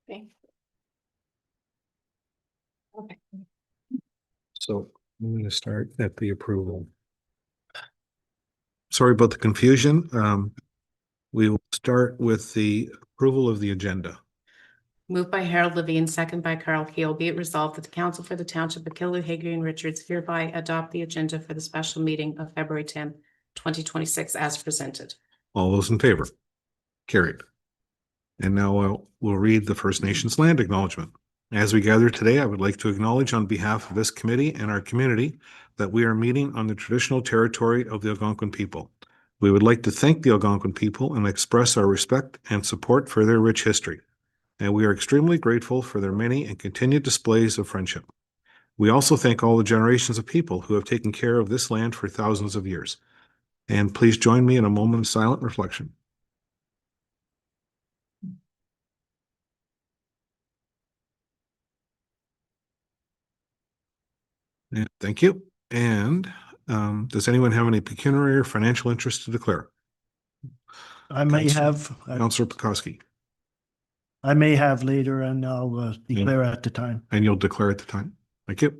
Okay. Okay. So I'm going to start at the approval. Sorry about the confusion. We will start with the approval of the agenda. Moved by Harold Levine, second by Carl Keel. Be it resolved that the Council for the Township of Killaloe, Hagerty, and Richards hereby adopt the agenda for the special meeting of February 10, 2026 as presented. All those in favor? Carried. And now we'll read the First Nations land acknowledgement. As we gather today, I would like to acknowledge on behalf of this committee and our community that we are meeting on the traditional territory of the Algonquin people. We would like to thank the Algonquin people and express our respect and support for their rich history. And we are extremely grateful for their many and continued displays of friendship. We also thank all the generations of people who have taken care of this land for thousands of years. And please join me in a moment of silent reflection. And thank you. And does anyone have any pecuniary or financial interest to declare? I may have, Councillor Pekoski. I may have later, and I'll declare at the time. And you'll declare at the time. Thank you.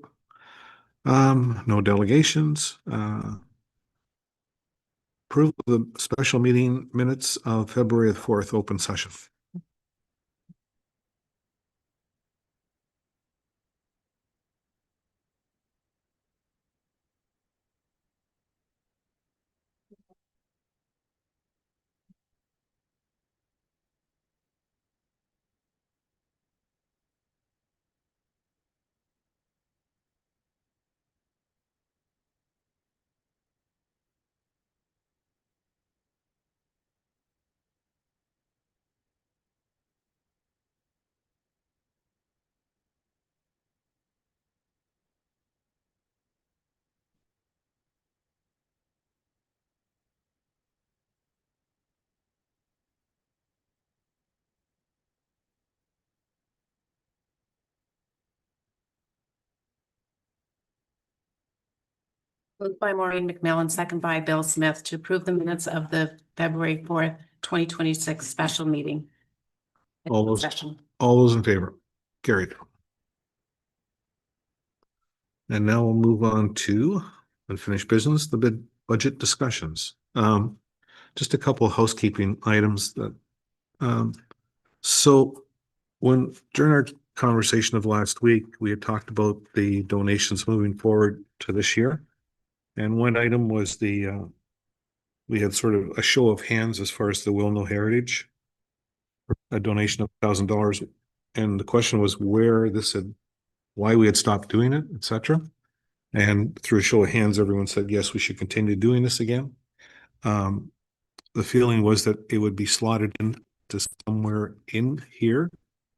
No delegations. Approval of the special meeting minutes of February 4th, open session. Moved by Maureen McMillan, second by Bill Smith, to approve the minutes of the February 4th, 2026 special meeting. All those Session. All those in favor? Carried. And now we'll move on to unfinished business, the budget discussions. Just a couple of housekeeping items that, so during our conversation of last week, we had talked about the donations moving forward to this year. And one item was we had sort of a show of hands as far as the Will Know Heritage, a donation of $1,000. And the question was why we had stopped doing it, etc. And through a show of hands, everyone said, yes, we should continue doing this again. The feeling was that it would be slotted into somewhere in here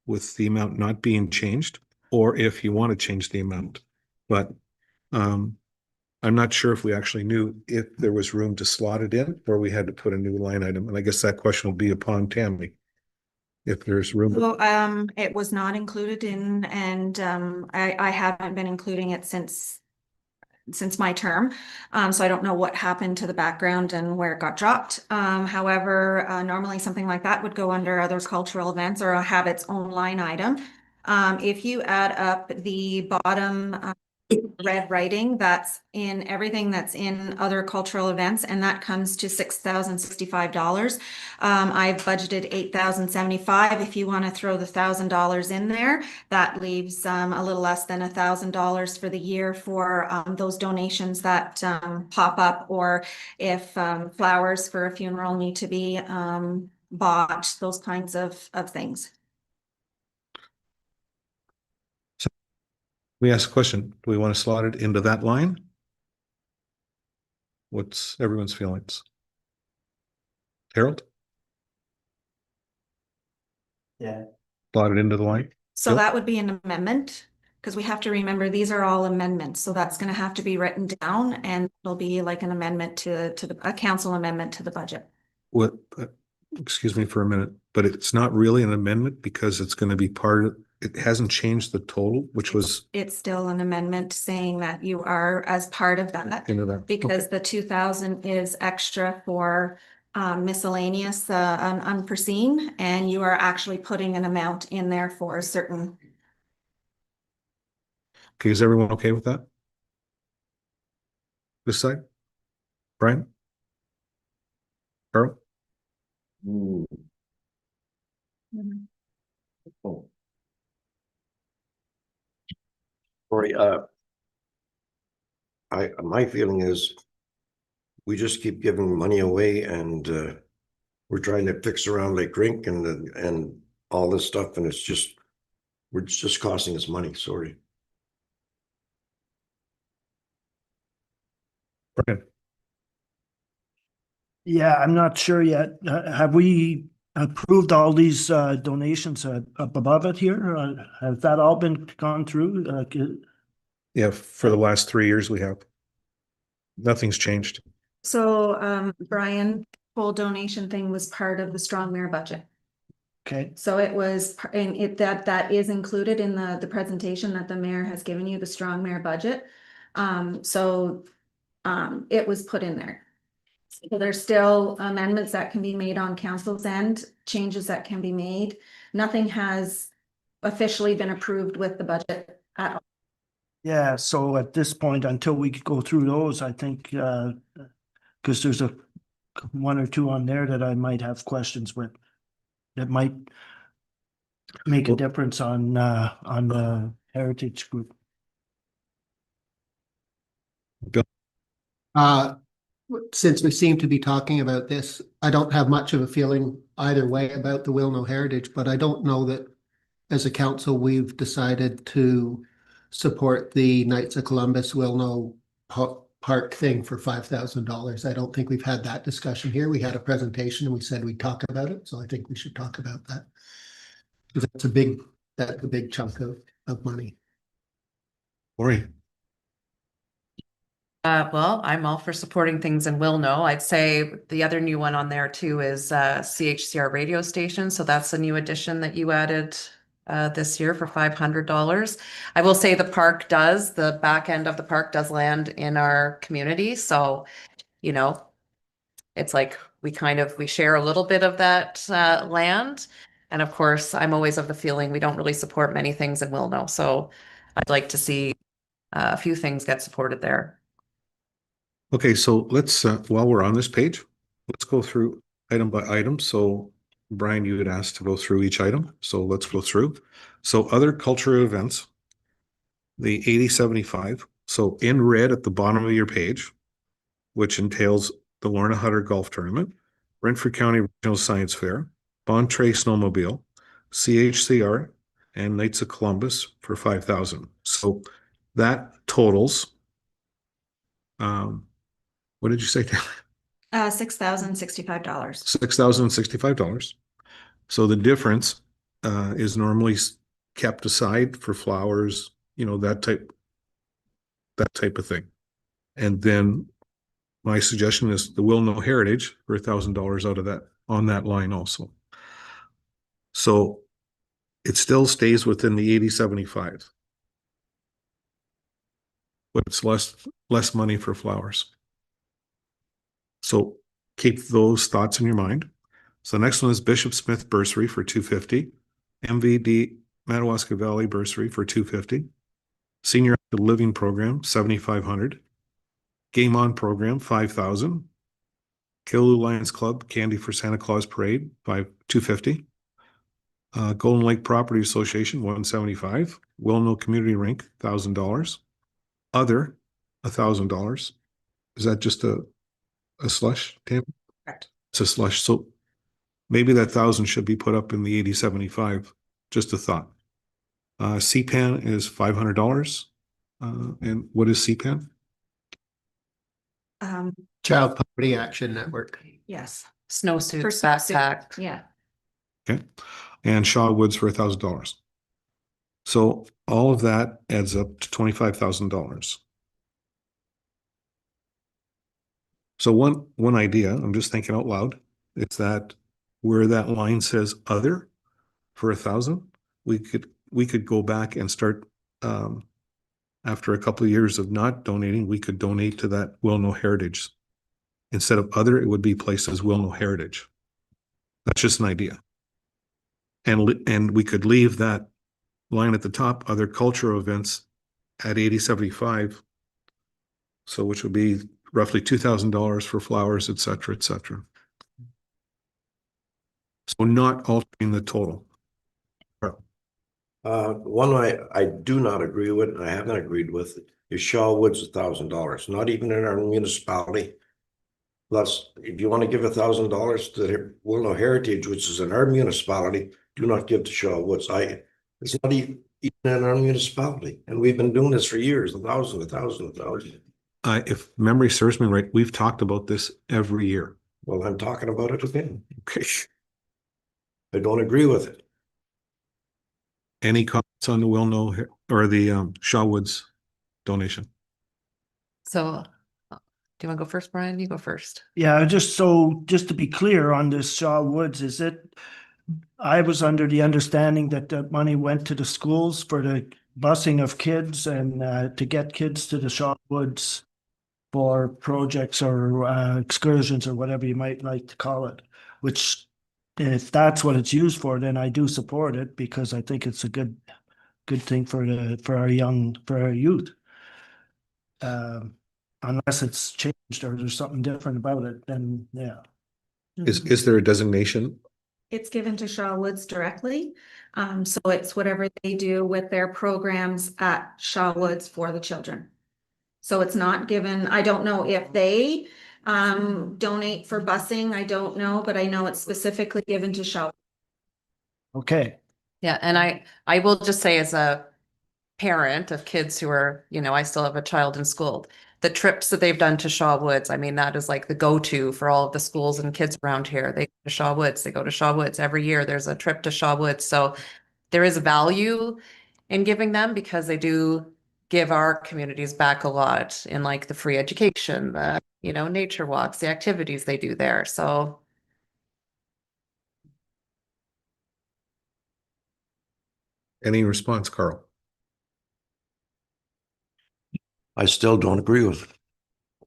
with the amount not being changed, or if you want to change the amount. But I'm not sure if we actually knew if there was room to slot it in, or we had to put a new line item. And I guess that question will be upon Tammy. If there's room. Well, it was not included in, and I haven't been including it since my term. So I don't know what happened to the background and where it got dropped. However, normally something like that would go under other cultural events or have its own line item. If you add up the bottom red writing, that's in everything that's in other cultural events, and that comes to $6,065. I've budgeted $8,075. If you want to throw the $1,000 in there, that leaves a little less than $1,000 for the year for those donations that pop up, or if flowers for a funeral need to be bought, those kinds of things. We asked a question, do we want to slot it into that line? What's everyone's feelings? Harold? Yeah. Slot it into the line? So Yep. that would be an amendment, because we have to remember these are all amendments. So that's going to have to be written down, and it'll be like an amendment to a council amendment to the budget. What, excuse me for a minute, but it's not really an amendment because it's going to be part of, it hasn't changed the total, which was. It's still an amendment saying that you are as part of that, Into that. because Okay. the 2,000 is extra for miscellaneous, unforeseen, and you are actually putting an amount in there for a certain. Okay, is everyone okay with that? This side? Brian? Carl? Cory, my feeling is we just keep giving money away and we're trying to fix around Lake Rink and all this stuff, and it's just costing us money. Sorry. Brian? Yeah, I'm not sure yet. Have we approved all these donations up above it here? Has that all been gone through? Yeah, for the last 3 years we have. Nothing's changed. So, Brian, whole donation thing was part of the Strong Mayor budget. Okay, So it was, and that is included in the presentation that the mayor has given you, the Strong Mayor budget. It was put in there. So there's still amendments that can be made on council's end, changes that can be made. Nothing has officially been approved with the budget at all. yeah, so at this point, until we go through those, I think, because there's one or two on there that I might have questions with. That might make a difference on the heritage group. Since we seem to be talking about this, I don't have much of a feeling either way about the Wilno Heritage, but I don't know that as a council, we've decided to support the Knights of Columbus Wilno Park thing for $5,000. I don't think we've had that discussion here. We had a presentation and we said we'd talk about it, so I think we should talk about that. Because that's a big chunk of money. Lori? Well, I'm all for supporting things and will know. I'd say the other new one on there too is CHCR radio station. So that's a new addition that you added this year for $500. I will say the back end of the park does land in our community. So, you know, it's like we share a little bit of that land. And of course, I'm always of the feeling we don't really support many things and will know. So I'd like to see a few things get supported there. Okay, so let's, while we're on this page, let's go through item by item. So Brian, you had asked to go through each item, so let's go through. So other cultural events, the 8075. So in red at the bottom of your page, which entails the Lorna Hutter Golf Tournament, Brantford County Regional Science Fair, Bontrae Snowmobile, CHCR, and Knights of Columbus for 5,000. So that totals, what did you say? $6,065. $6,065. So the difference is normally kept aside for flowers, you know, that type of thing. And then my suggestion is the Will Know Heritage for $1,000 out of that on that line also. So it still stays within the 8075, but it's less money for flowers. So keep those thoughts in your mind. So the next one is Bishop Smith Bursary for $250, MVD Madawaska Valley Bursary for $250, Senior Active Living Program $7,500, Game On Program $5,000, Killaloo Lions Club Candy for Santa Claus Parade $250, Golden Lake Property Association $175, Wilno Community Rink $1,000, other $1,000. Is that just a slush, Tam? Correct. It's a slush. So maybe that 1,000 should be put up in the 8075. Just a thought. CPAN is $500. And what is CPAN? Child Poverty Action Network. Yes. Snowsuit, For backpack. Yeah. Okay. And Shaw Woods for $1,000. So all of that adds up to $25,000. So one idea, I'm just thinking out loud, it's that where that line says other for 1,000, we could go back and start after a couple of years of not donating, we could donate to that Will Know Heritage instead of other, it would be placed as will know heritage. That's just an idea. And we could leave that line at the top, other cultural events, at 8075. So which would be roughly $2,000 for flowers, et cetera, et cetera. So not altering the total. One I do not agree with, and I haven't agreed with, is Shaw Woods $1,000, not even in our municipality. Plus, if you want to give $1,000 to the Will Know Heritage, which is in our municipality, do not give to Shaw Woods. It's not even in our municipality, and we've been doing this for years, 1,000, 1,000, 1,000. If memory serves me right, we've talked about this every year. Well, I'm talking about it again. Okay. I don't agree with it. Any comments on the Will Know or the Shaw Woods donation? So, do you want to go first, Brian? You go first. Yeah, just to be clear on this Shaw Woods, I was under the understanding that the money went to the schools for the busing of kids and to get kids to the Shaw Woods for projects or excursions or whatever you might like to call it, which if that's what it's used for, then I do support it because I think it's a good thing for our youth. Unless it's changed or there's something different about it, then yeah. Is there a designation? It's given to Shaw Woods directly. So it's whatever they do with their programs at Shaw Woods for the children. So it's not given, I don't know if they donate for busing, I don't know, but I know it's specifically given to Shaw. Okay. Yeah, and I will just say as a parent of kids who are, I still have a child in school, the trips that they've done to Shaw Woods, I mean, that is like the go-to for all of the schools and kids around here. They go to Shaw Woods, they go to Shaw Woods every year. There's a trip to Shaw Woods. So there is value in giving them because they do give our communities back a lot in like the free education, the, nature walks, the activities they do there. So Any response, Carl? I still don't agree with it.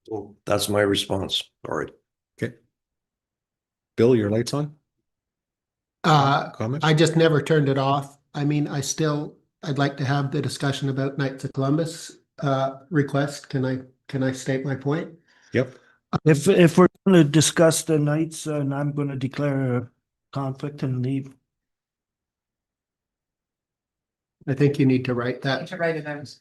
Well, that's my response. Sorry. Okay. Bill, your light's on? Comments? I just never turned it off. I mean, I'd like to have the discussion about Knights of Columbus request. Can I state my point? Yep. If we're going to discuss the Knights, and I'm going to declare a conflict and leave. I think you need to write that. to write it out.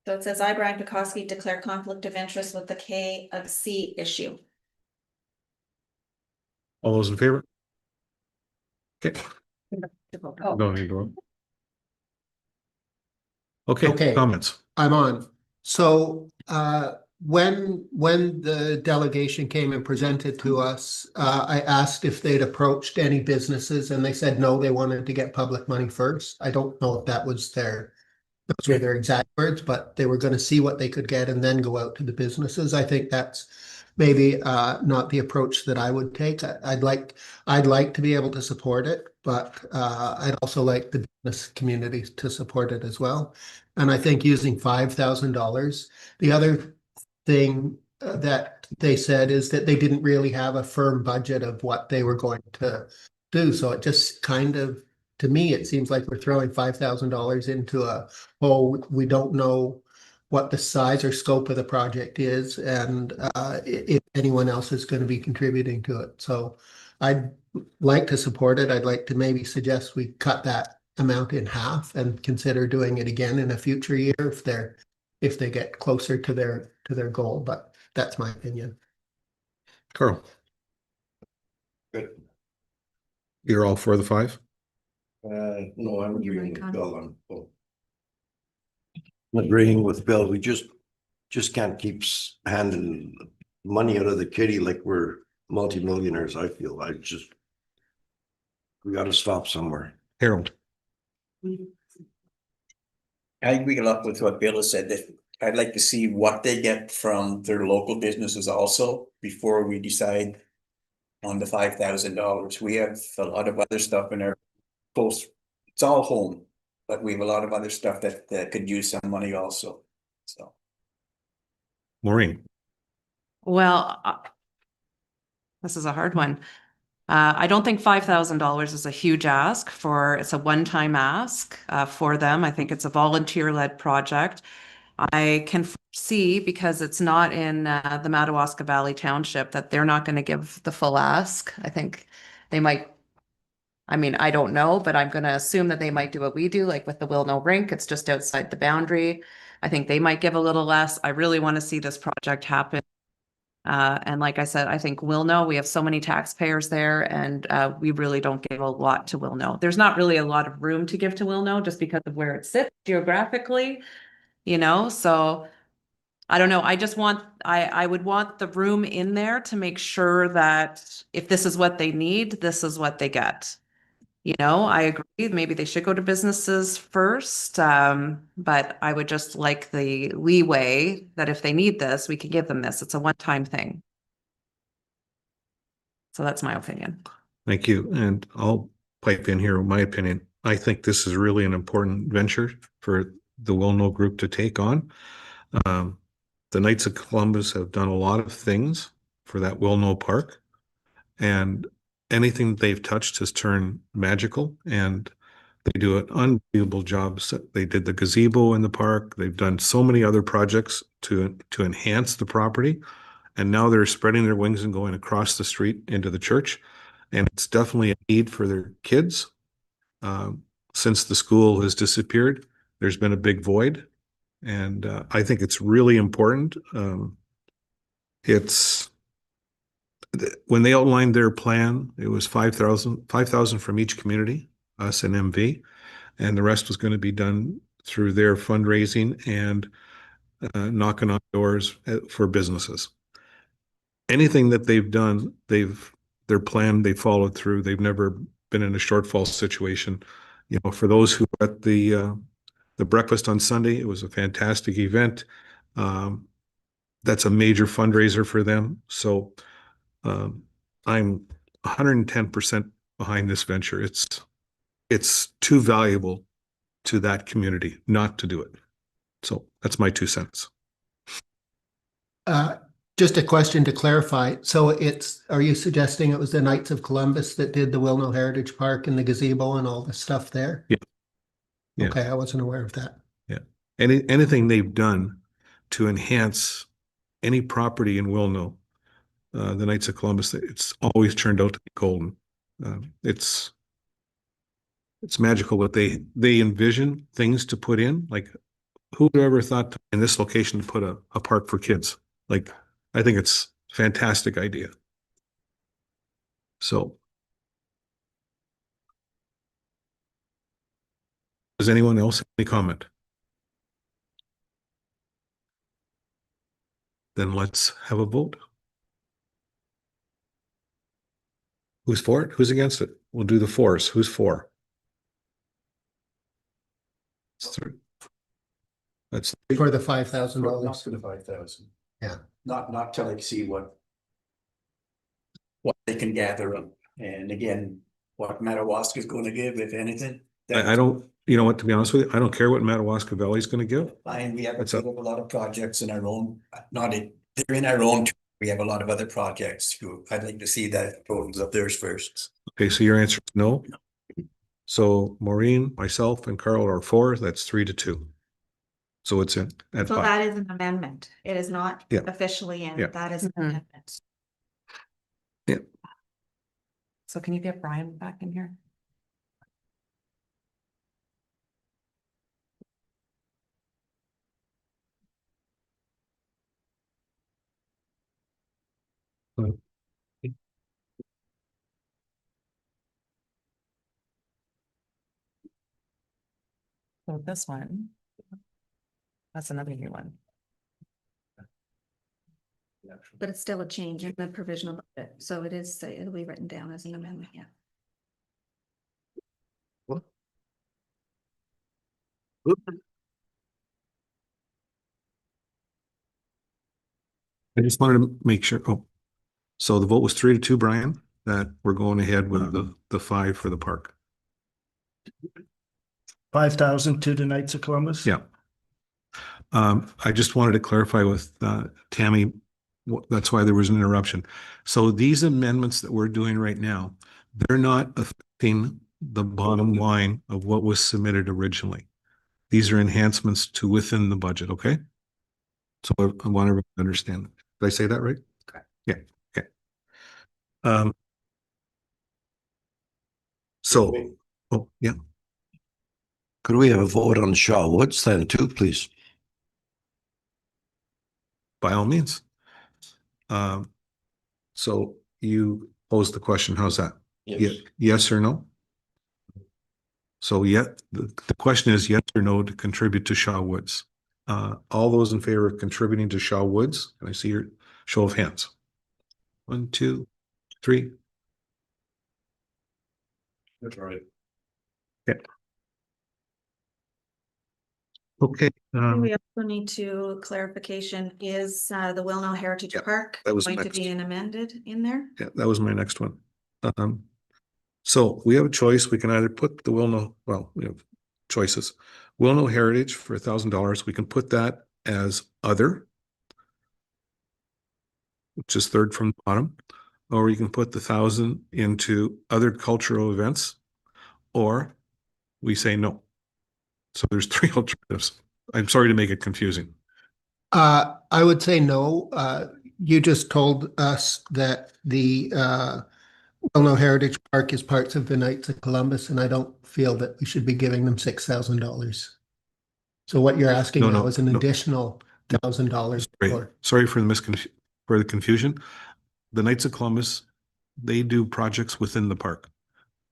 So it says, I, Brian Pekoski, declare conflict of interest with the K of C issue. All those in favor? Okay. Oh. Go ahead, Doral. Okay, Okay. comments. I'm on. So when the delegation came and presented to us, I asked if they'd approached any businesses and they said no, they wanted to get public money first. I don't know if those were their exact words, but they were going to see what they could get and then go out to the businesses. I think that's maybe not the approach that I would take. I'd like to be able to support it, but I'd also like the business community to support it as well. And I think using $5,000. The other thing that they said is that they didn't really have a firm budget of what they were going to do. So it just kind of to me, it seems like we're throwing $5,000 into we don't know what the size or scope of the project is and if anyone else is going to be contributing to it. So I'd like to support it. I'd like to maybe suggest we cut that amount in half and consider doing it again in a future year if they get closer to their goal, but that's my opinion. Carl, Good. you're all for the 5? No, I'm You're agreeing right, with Con. Bill I'm agreeing with Bill. We just can't keep handing money out of the kitty like we're multimillionaires. I feel we gotta stop somewhere. Harold, I agree a lot with what Bill has said, that I'd like to see what they get from their local businesses also before we decide on the $5,000. We have a lot of other stuff in our close, it's all home, but we have a lot of other stuff that could use some money also, so. Maureen, Well, this is a hard one. I don't think $5,000 is a huge ask it's a one-time ask for them. I think it's a volunteer-led project. I can foresee, because it's not in the Madawaska Valley Township, that they're not going to give the full ask. I think they might, I mean, I don't know, but I'm going to assume that they might do what we do, like with the Wilno Rink. It's just outside the boundary. I think they might give a little less. I really want to see this project happen. And like I said, I think Wilno, we have so many taxpayers there, and we really don't give a lot to Wilno. There's not really a lot of room to give to Wilno just because of where it sits geographically, so I don't know. I would want the room in there to make sure that if this is what they need, this is what they get. I agree, maybe they should go to businesses first, but I would just like the leeway that if they need this, we can give them this. It's a one-time thing. So that's my opinion. thank you. And I'll pipe in here with my opinion. I think this is really an important venture for the Wilno Group to take on. The Knights of Columbus have done a lot of things for that Wilno Park, and anything that they've touched has turned magical, and they do an unbelievable job. They did the gazebo in the park. They've done so many other projects to enhance the property, and now they're spreading their wings and going across the street into the church, and it's definitely a need for their kids. Since the school has disappeared, there's been a big void, and I think it's really important. When they outlined their plan, it was 5,000 from each community, us and MV, and the rest was going to be done through their fundraising and knocking on doors for businesses. Anything that they've done, their plan, they followed through. They've never been in a shortfall situation. For those who were at the breakfast on Sunday, it was a fantastic event. That's a major fundraiser for them. So I'm 110% behind this venture. It's too valuable to that community not to do it. So that's my 2 cents. Just a question to clarify. So are you suggesting it was the Knights of Columbus that did the Wilno Heritage Park and the gazebo and all the stuff there? Yeah. Yeah. Okay, I wasn't aware of that. Yeah. Anything they've done to enhance any property in Wilno, the Knights of Columbus, it's always turned out to be golden. It's magical that they envision things to put in. Like, who would ever thought in this location to put a park for kids? Like, I think it's a fantastic idea. So, does anyone else have any comment? Then let's have a vote. Who's for it? Who's against it? We'll do the fours. Who's for? That's For the $5,000. Not for the 5,000. Yeah. Not till I see what they can gather them. And again, what Madawaska is going to give, if anything. I don't, you know what, to be honest with you, I don't care what Madawaska Valley is going to give. Fine, we have What's a up? lot of projects in our own, they're in our own, we have a lot of other projects too. I'd like to see that totals of theirs first. Okay, so your answer is no? So Maureen, myself and Carl are 4, that's 3-2. So it's in at So 5. that is an amendment. It is not Yeah. officially in. Yeah. That is an Mhm. amendment. So can you get Brian back in here? So this one. That's another new one. But it's still a change in the provisional budget. So it is, it'll be written down as an amendment, yeah. I just wanted to make sure, so the vote was 3-2, Brian, that we're going ahead with the 5 for the park. 5,000 to the Knights of Columbus? Yeah. I just wanted to clarify with Tammy, that's why there was an interruption. So these amendments that we're doing right now, they're not affecting the bottom line of what was submitted originally. These are enhancements to within the budget, okay? So I want everyone to understand. Did I say that right? Correct. Yeah, okay. So, oh, yeah, Could we have a vote on Shaw Woods then too, please? by all means. So you posed the question, how's that? Yes or no? So the question is yes or no to contribute to Shaw Woods. All those in favor of contributing to Shaw Woods, can I see your show of hands? 1, 2, 3. That's right. Okay. Okay. We also need to clarification, is the Wilno Heritage Yeah, Park that was going to next. be an amended in there? Yeah, that was my next one. So we have a choice. We can either put the Wilno, well, we have choices. Wilno Heritage for $1,000. We can put that as other, which is third from the bottom, or you can put the 1,000 into other cultural events, or we say no. So there's 3 alternatives. I'm sorry to make it confusing. I would say no. You just told us that the Wilno Heritage Park is parts of the Knights of Columbus, and I don't feel that we should be giving them $6,000. So what you're asking No, now no, is an no. additional $1,000 for. Sorry for the confusion. The Knights of Columbus, they do projects within the park.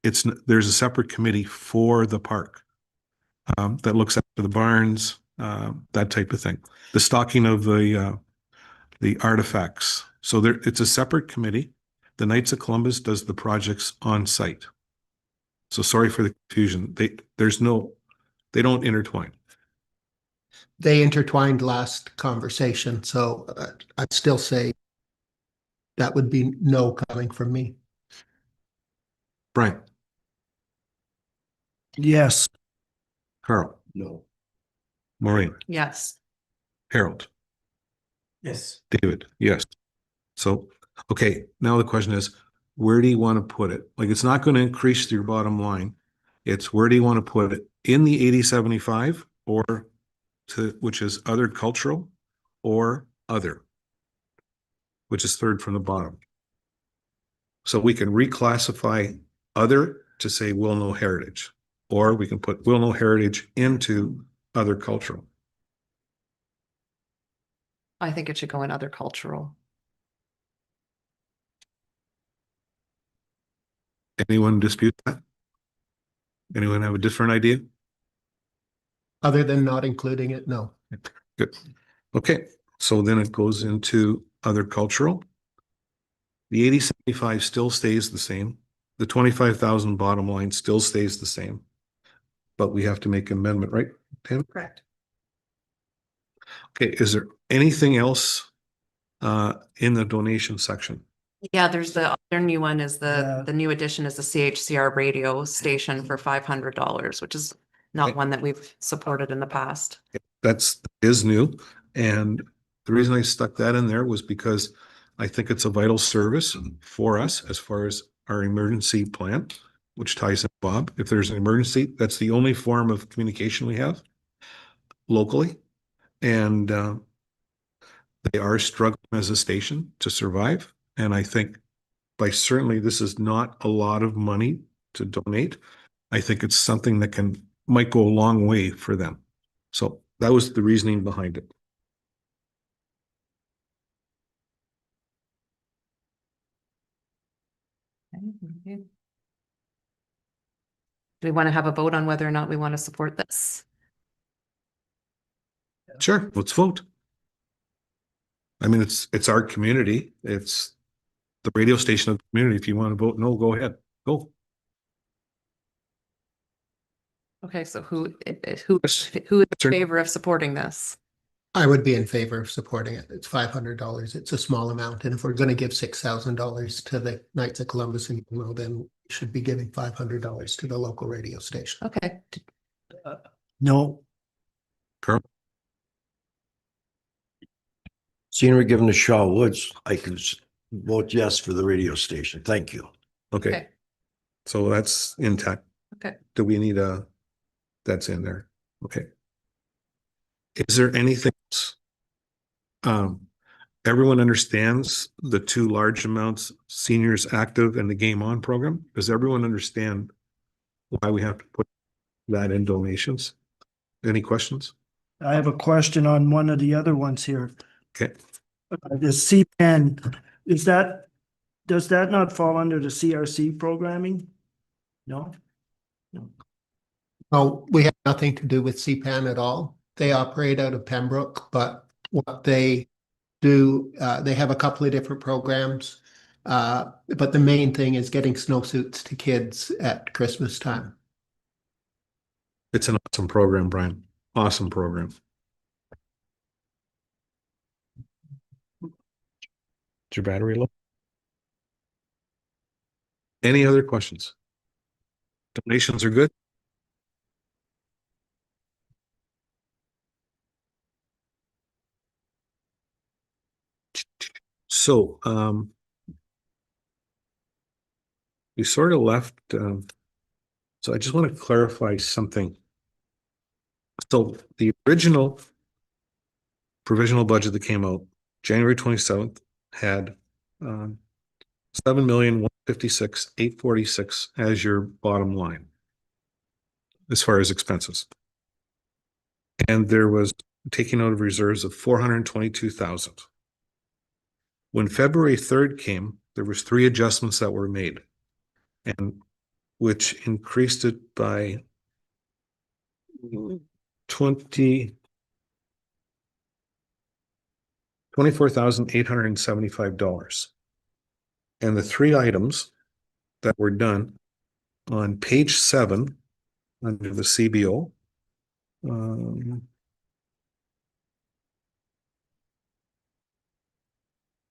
There's a separate committee for the park that looks after the barns, that type of thing. The stocking of the artifacts. So it's a separate committee. The Knights of Columbus does the projects on site. So sorry for the confusion. They don't intertwine. They intertwined last conversation, so I'd still say that would be no coming from me. Brian, Yes. Carl, No. Maureen, Yes. Harold, Yes. David, yes. So, okay, now the question is, where do you want to put it? Like, it's not going to increase your bottom line. It's where do you want to put it? In the 8075 or which is other cultural or other, which is third from the bottom. So we can reclassify other to say Wilno Heritage, or we can put Wilno Heritage into other cultural. I think it should go in other cultural. Anyone dispute that? Anyone have a different idea? Other than not including it, no. Good. Okay, so then it goes into other cultural. The 8075 still stays the same. The 25,000 bottom line still stays the same. But we have to make an amendment, right, Tim? Correct. Okay, is there anything else in the donation section? Yeah, there's the other new one is Yeah. the new addition is the CHCR radio station for $500, which is not Okay. one that we've supported in the past. That is new. And the reason I stuck that in there was because I think it's a vital service for us as far as our emergency plan. which ties in Bob. If there's an emergency, that's the only form of communication we have locally. And they are struggling as a station to survive. And I think certainly this is not a lot of money to donate. I think it's something that might go a long way for them. So that was the reasoning behind it. Okay. Do we want to have a vote on whether or not we want to support this? Sure, let's vote. I mean, it's our community. It's the radio station of the community. If you want to vote no, go ahead. Go. Okay, so who is in favor of supporting this? I would be in favor of supporting it. It's $500. It's a small amount. And if we're going to give $6,000 to the Knights of Columbus and Gilmo, then we should be giving $500 to the local radio station. Okay, No, Carl? Seeing we're giving to Shaw Woods, I can vote yes for the radio station. Thank you. Okay. okay, So that's intact. okay. Do we need that's in there? Okay. Is there anything else? Everyone understands the two large amounts, seniors active and the Game On program. Does everyone understand why we have to put that in donations? Any questions? I have a question on one of the other ones here. Okay. The CPAN, does that not fall under the CRC programming? No? No, we have nothing to do with CPAN at all. They operate out of Pembroke, but what they do, they have a couple of different programs. But the main thing is getting snowsuits to kids at Christmas time. It's an awesome program, Brian. Awesome program. Is your battery low? Any other questions? Donations are good. So, we sort of left, so I just want to clarify something. So the original provisional budget that came out January 27th had 7,156,846 as your bottom line as far as expenses. And there was taking out of reserves of 422,000. When February 3rd came, there was 3 adjustments that were made, and which increased it by $24,875. And the 3 items that were done on page 7 under the CBO,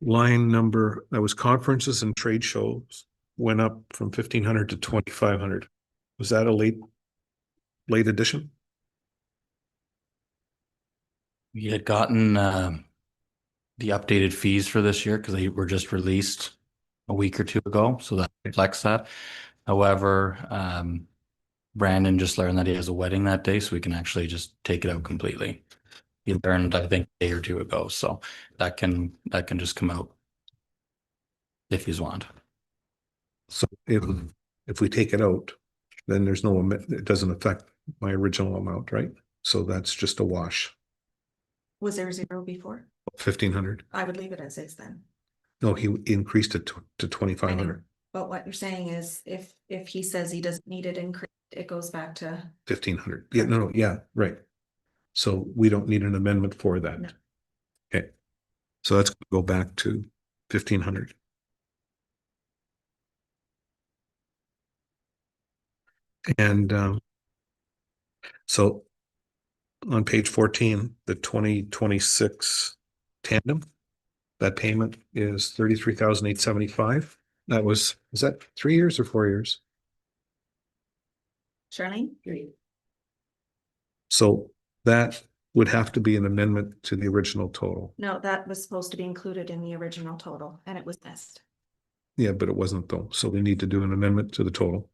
line number, that was conferences and trade shows, went up from 1,500 to 2,500. Was that a late addition? We had gotten the updated fees for this year because they were just released a week or 2 ago, so that reflects that. However, Brandon just learned that he has a wedding that day, so we can actually just take it out completely. He learned, I think, a day or 2 ago, so that can just come out if you want. So if we take it out, then there's no, it doesn't affect my original amount, right? So that's just a wash. Was there 0 before? 1,500. I would leave it as is then. No, he increased it to 2,500. But what you're saying is if he says he doesn't need it increased, it goes back to 1,500. Yeah, no, yeah, right. So we don't need an amendment for that. No. Okay. So let's go back to 1,500. And so on page 14, the 2026 tandem, that payment is 33,875. That was, is that 3 years or 4 years? Charlene? So that would have to be an amendment to the original total. No, that was supposed to be included in the original total and it was missed. Yeah, but it wasn't though. So we need to do an amendment to the total.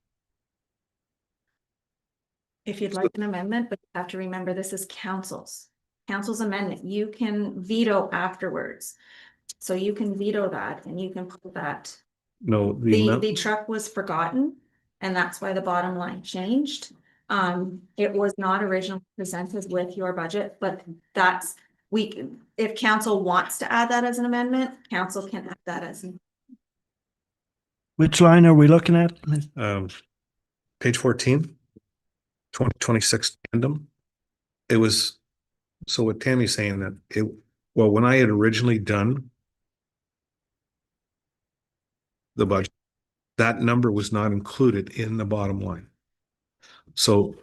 If you'd like an amendment, but you have to remember this is council's amendment. You can veto afterwards. So you can veto that and you can put that. No, The truck was forgotten and that's why the bottom line changed. It was not originally presented with your budget, but that's, if council wants to add that as an amendment, council can add that as. Which line are we looking at? page 14, 2026 tandem. It was, so what Tammy's saying that well, when I had originally done the budget, that number was not included in the bottom line. So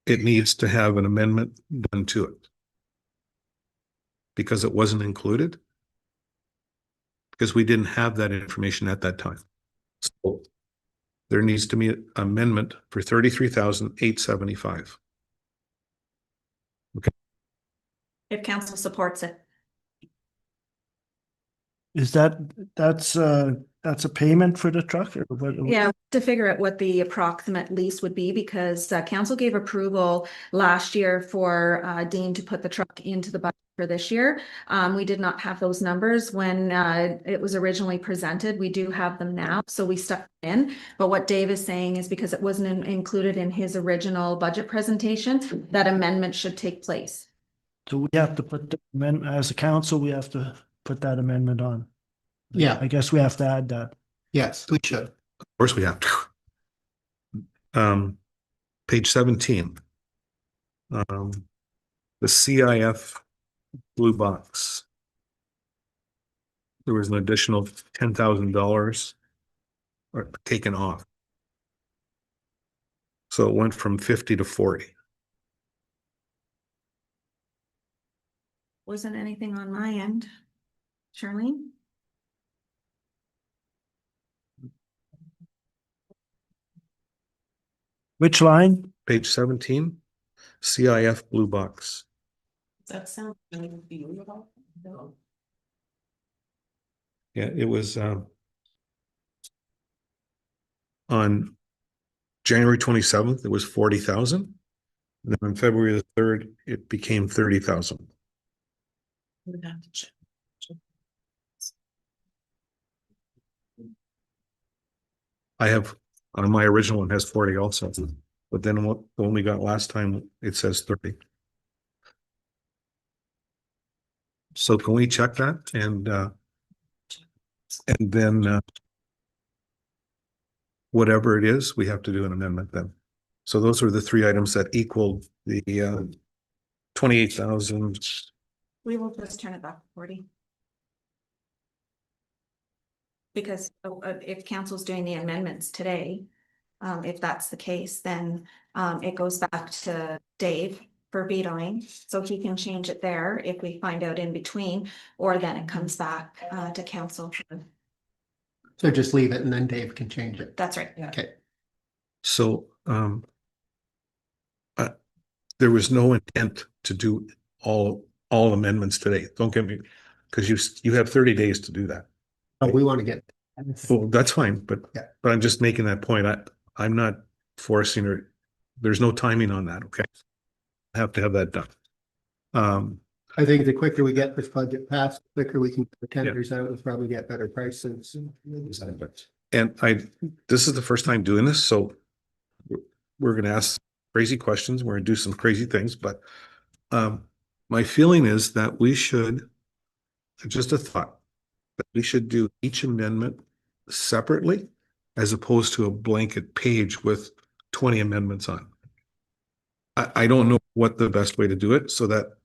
it needs to have an amendment done to it. Because it wasn't included. Because we didn't have that information at that time. So there needs to be an amendment for 33,875. If council supports it. Is that's a payment for the truck or what? Yeah, to figure out what the approximate lease would be, because council gave approval last year for Dean to put the truck into the budget for this year. We did not have those numbers when it was originally presented. We do have them now, so we stuck in. But what Dave is saying is because it wasn't included in his original budget presentation, that amendment should take place. So we have to put the amendment, as a council, we have to put that amendment on. Yeah. I guess we have to add that. Yes, we should. Of course we have to. Page 17. The CIF blue box. There was an additional $10,000 taken off. So it went from 50 to 40. Wasn't anything on my end. Charlene? Which line? Page 17, CIF blue box. Does that sound really beautiful? No. Yeah, it was on January 27th, it was 40,000. Then on February the 3rd, it became 30,000. We'd have to check. I have, on my original one has 40 also, but then what when we got last time, it says 30. So can we check that and then whatever it is, we have to do an amendment then. So those are the three items that equal the 28,000. We will just turn it back to 40. Because if council's doing the amendments today, if that's the case, then it goes back to Dave for vetoing, so he can change it there if we find out in between, or then it comes back to council. So just leave it and then Dave can change it. That's right. Okay. So there was no intent to do all amendments today. Don't get me, because you have 30 days to do that. Oh, we want to get. Well, that's fine, but Yeah. but I'm just making that point. I'm not forcing her. There's no timing on that. Okay, I have to have that done. I think the quicker we get this budget passed, the quicker we can put the tenders out and probably get better prices. And this is the first time doing this, so we're going to ask crazy questions. We're going to do some crazy things, but my feeling is that we should, just a thought, that we should do each amendment separately as opposed to a blanket page with 20 amendments on. I don't know what the best way to do it so that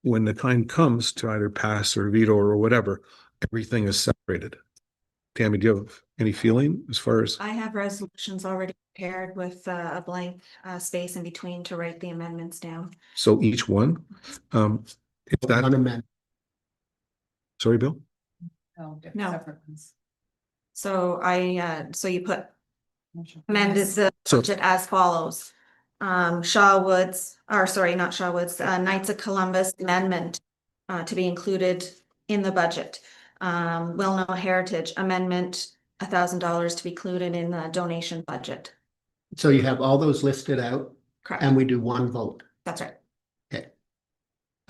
when the time comes to either pass or veto or whatever, everything is separated. Tammy, do you have any feeling as far as? I have resolutions already prepared with a blank space in between to write the amendments down. So each one, if that, Unamended. sorry, Bill? No. So so you put amended the So- budget as follows. Shaw Woods, or sorry, not Shaw Woods, Knights of Columbus amendment to be included in the budget. Will Know Heritage amendment, $1,000 to be included in the donation budget. So you have all those listed out Correct, and we do one vote. that's right.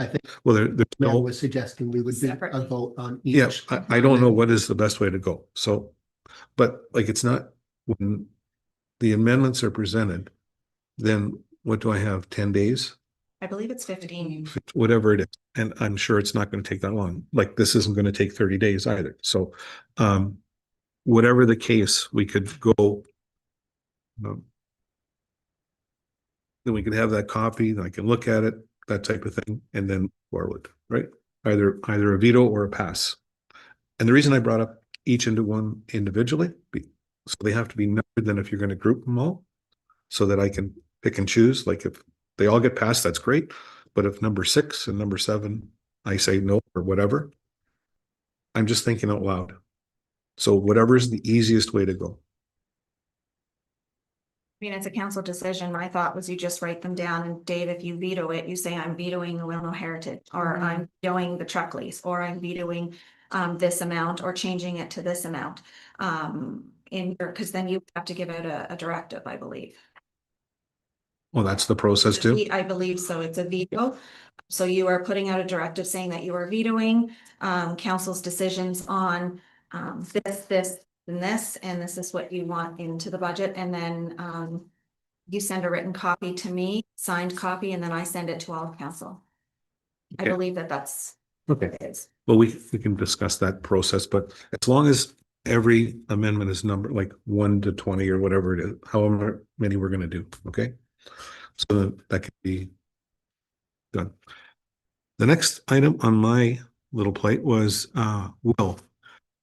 I think Well, there's Mel no, was suggesting we would do a Separately. vote on yeah, each. I don't know what is the best way to go. So, but like, it's not, when the amendments are presented, then what do I have? 10 days? I believe it's 15. Whatever it is. And I'm sure it's not going to take that long. Like, this isn't going to take 30 days either. So, whatever the case, we could go. Then we could have that copy, then I can look at it, that type of thing, and then forward, right? Either a veto or a pass. And the reason I brought up each into one individually, so they have to be numbered than if you're going to group them all, so that I can pick and choose. Like, if they all get passed, that's great. But if number 6 and number 7, I say no or whatever, I'm just thinking out loud. So whatever is the easiest way to go. I mean, it's a council decision. My thought was you just write them down, and Dave, if you veto it, you say, I'm vetoing the Wilno Heritage, or I'm vetoing the truck lease, or I'm vetoing this amount, or changing it to this amount. Because then you have to give out a directive, I believe. Well, that's the process too. I believe so. It's a veto. So you are putting out a directive saying that you are vetoing council's decisions on this, and this is what you want into the budget. And then you send a written copy to me, signed copy, and then I send it to all of council. I Okay. believe that that's Okay. what it is. Well, we can discuss that process, but as long as every amendment is numbered like 1 to 20 or whatever it is, however many we're going to do, okay? So that could be done. The next item on my little plate was, Will,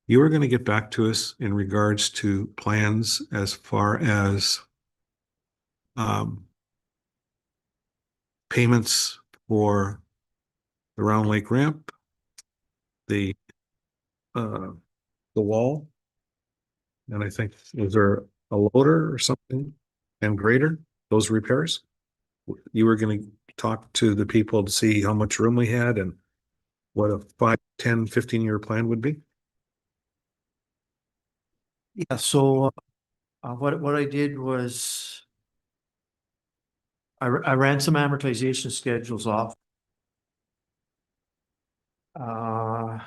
you were going to get back to us in regards to plans as far as payments for the Round Lake ramp, the wall, and I think, was there a loader or something, and grader, those repairs? You were going to talk to the people to see how much room we had and what a 5, 10, 15-year plan would be? Yeah, so what I did was I ran some amortization schedules off.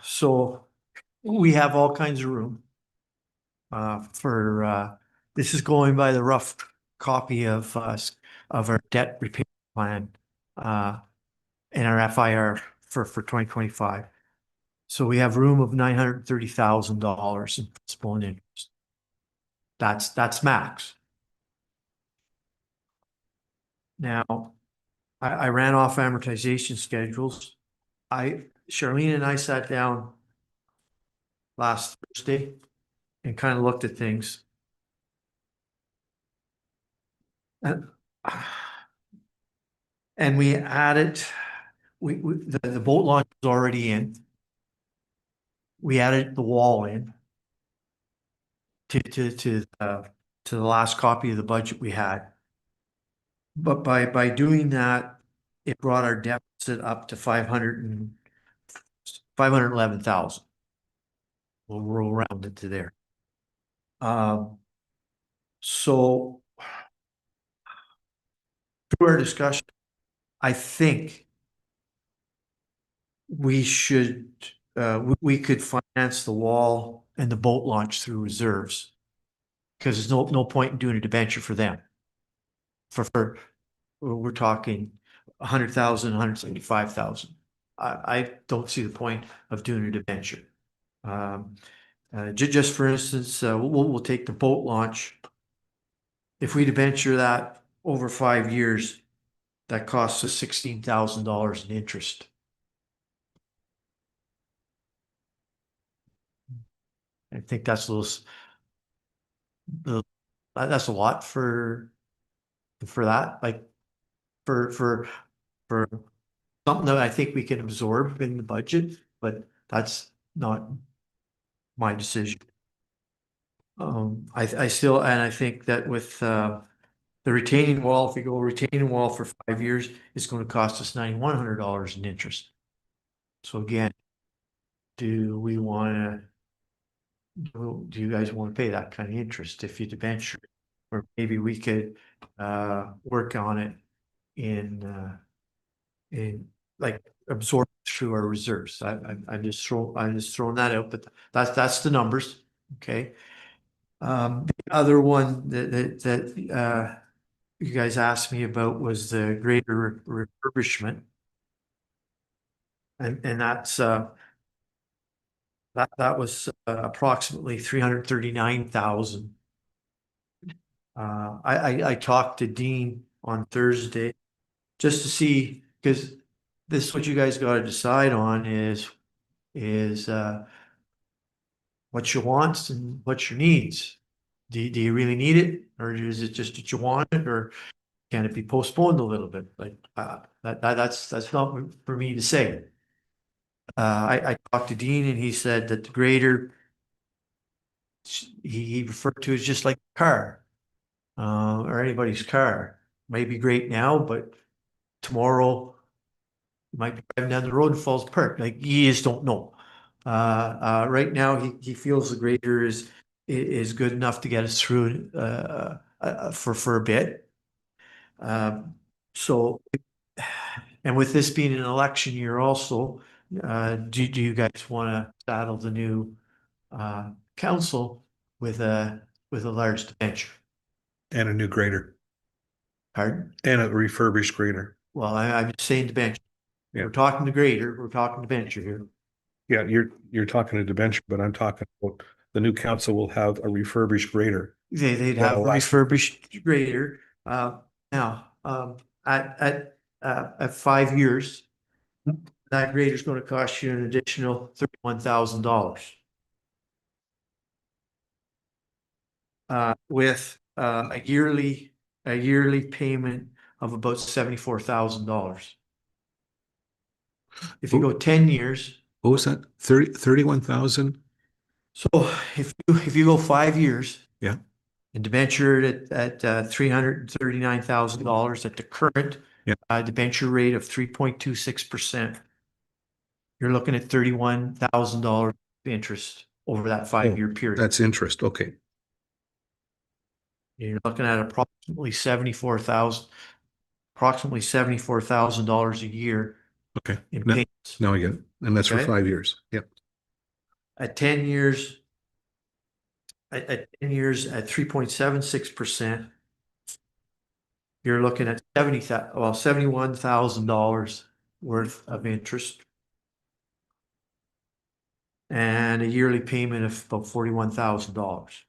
So we have all kinds of room. This is going by the rough copy of our debt repair plan in our FIR for 2025. So we have room of $930,000 in principal and interest. That's max. Now, I ran off amortization schedules. Charlene and I sat down last Thursday and kind of looked at things. And we added, the boat launch was already in. We added the wall in to the last copy of the budget we had. But by doing that, it brought our deficit up to 511,000. We'll roll around it to there. So through our discussion, I think we should, we could finance the wall and the boat launch through reserves. Because there's no point in doing a debenture for them. We're talking 100,000, 175,000. I don't see the point of doing a debenture. Just for instance, we'll take the boat launch. If we debenture that over 5 years, that costs us $16,000 in interest. I think that's that's a lot for that, like for something that I think we can absorb in the budget, but that's not my decision. I still, and I think that with the retaining wall, if we go retaining wall for 5 years, it's going to cost us $9,100 in interest. So again, do we want to, do you guys want to pay that kind of interest if you debenture? or maybe we could work on it in like absorb through our reserves. I'm just throwing that out, but that's the numbers, okay? The other one that you guys asked me about was the greater refurbishment. And that's that was approximately 339,000. I talked to Dean on Thursday just to see, because this is what you guys got to decide on is what your wants and what your needs. Do you really need it, or is it just that you want it, or can it be postponed a little bit? Like that's not for me to say. I talked to Dean and he said that the grader he referred to as just like a car, or anybody's car. May be great now, but tomorrow you might be driving down the road and falls apart. Like you just don't know. Right now he feels the grader is good enough to get us through for a bit. So, and with this being an election year also, do you guys want to saddle the new council with a large debenture? And a new grader Pardon? and a refurbished grader. Well, I'm just saying debenture. Yeah. We're talking the grader, we're talking debenture here. Yeah, you're talking a debenture, but I'm talking about the new council will have a refurbished grader. They'd Well, have a last- refurbished grader. Now, at 5 years, that grader's gonna cost you an additional $31,000. With a yearly payment of about $74,000. If you go 10 years, What was that? 31,000? so if you go 5 years. Yeah. And debenture at $339,000 at the current Yeah. Debenture rate of 3.26%. You're looking at $31,000 interest over that 5-year period. That's interest. Okay. You're looking at approximately $74,000 a year Okay. in Now, payments. now I get it. And that's for Okay. 5 years. Yep. At 10 years, at 10 years at 3.76%, you're looking at $71,000 worth of interest. And a yearly payment of about $41,000.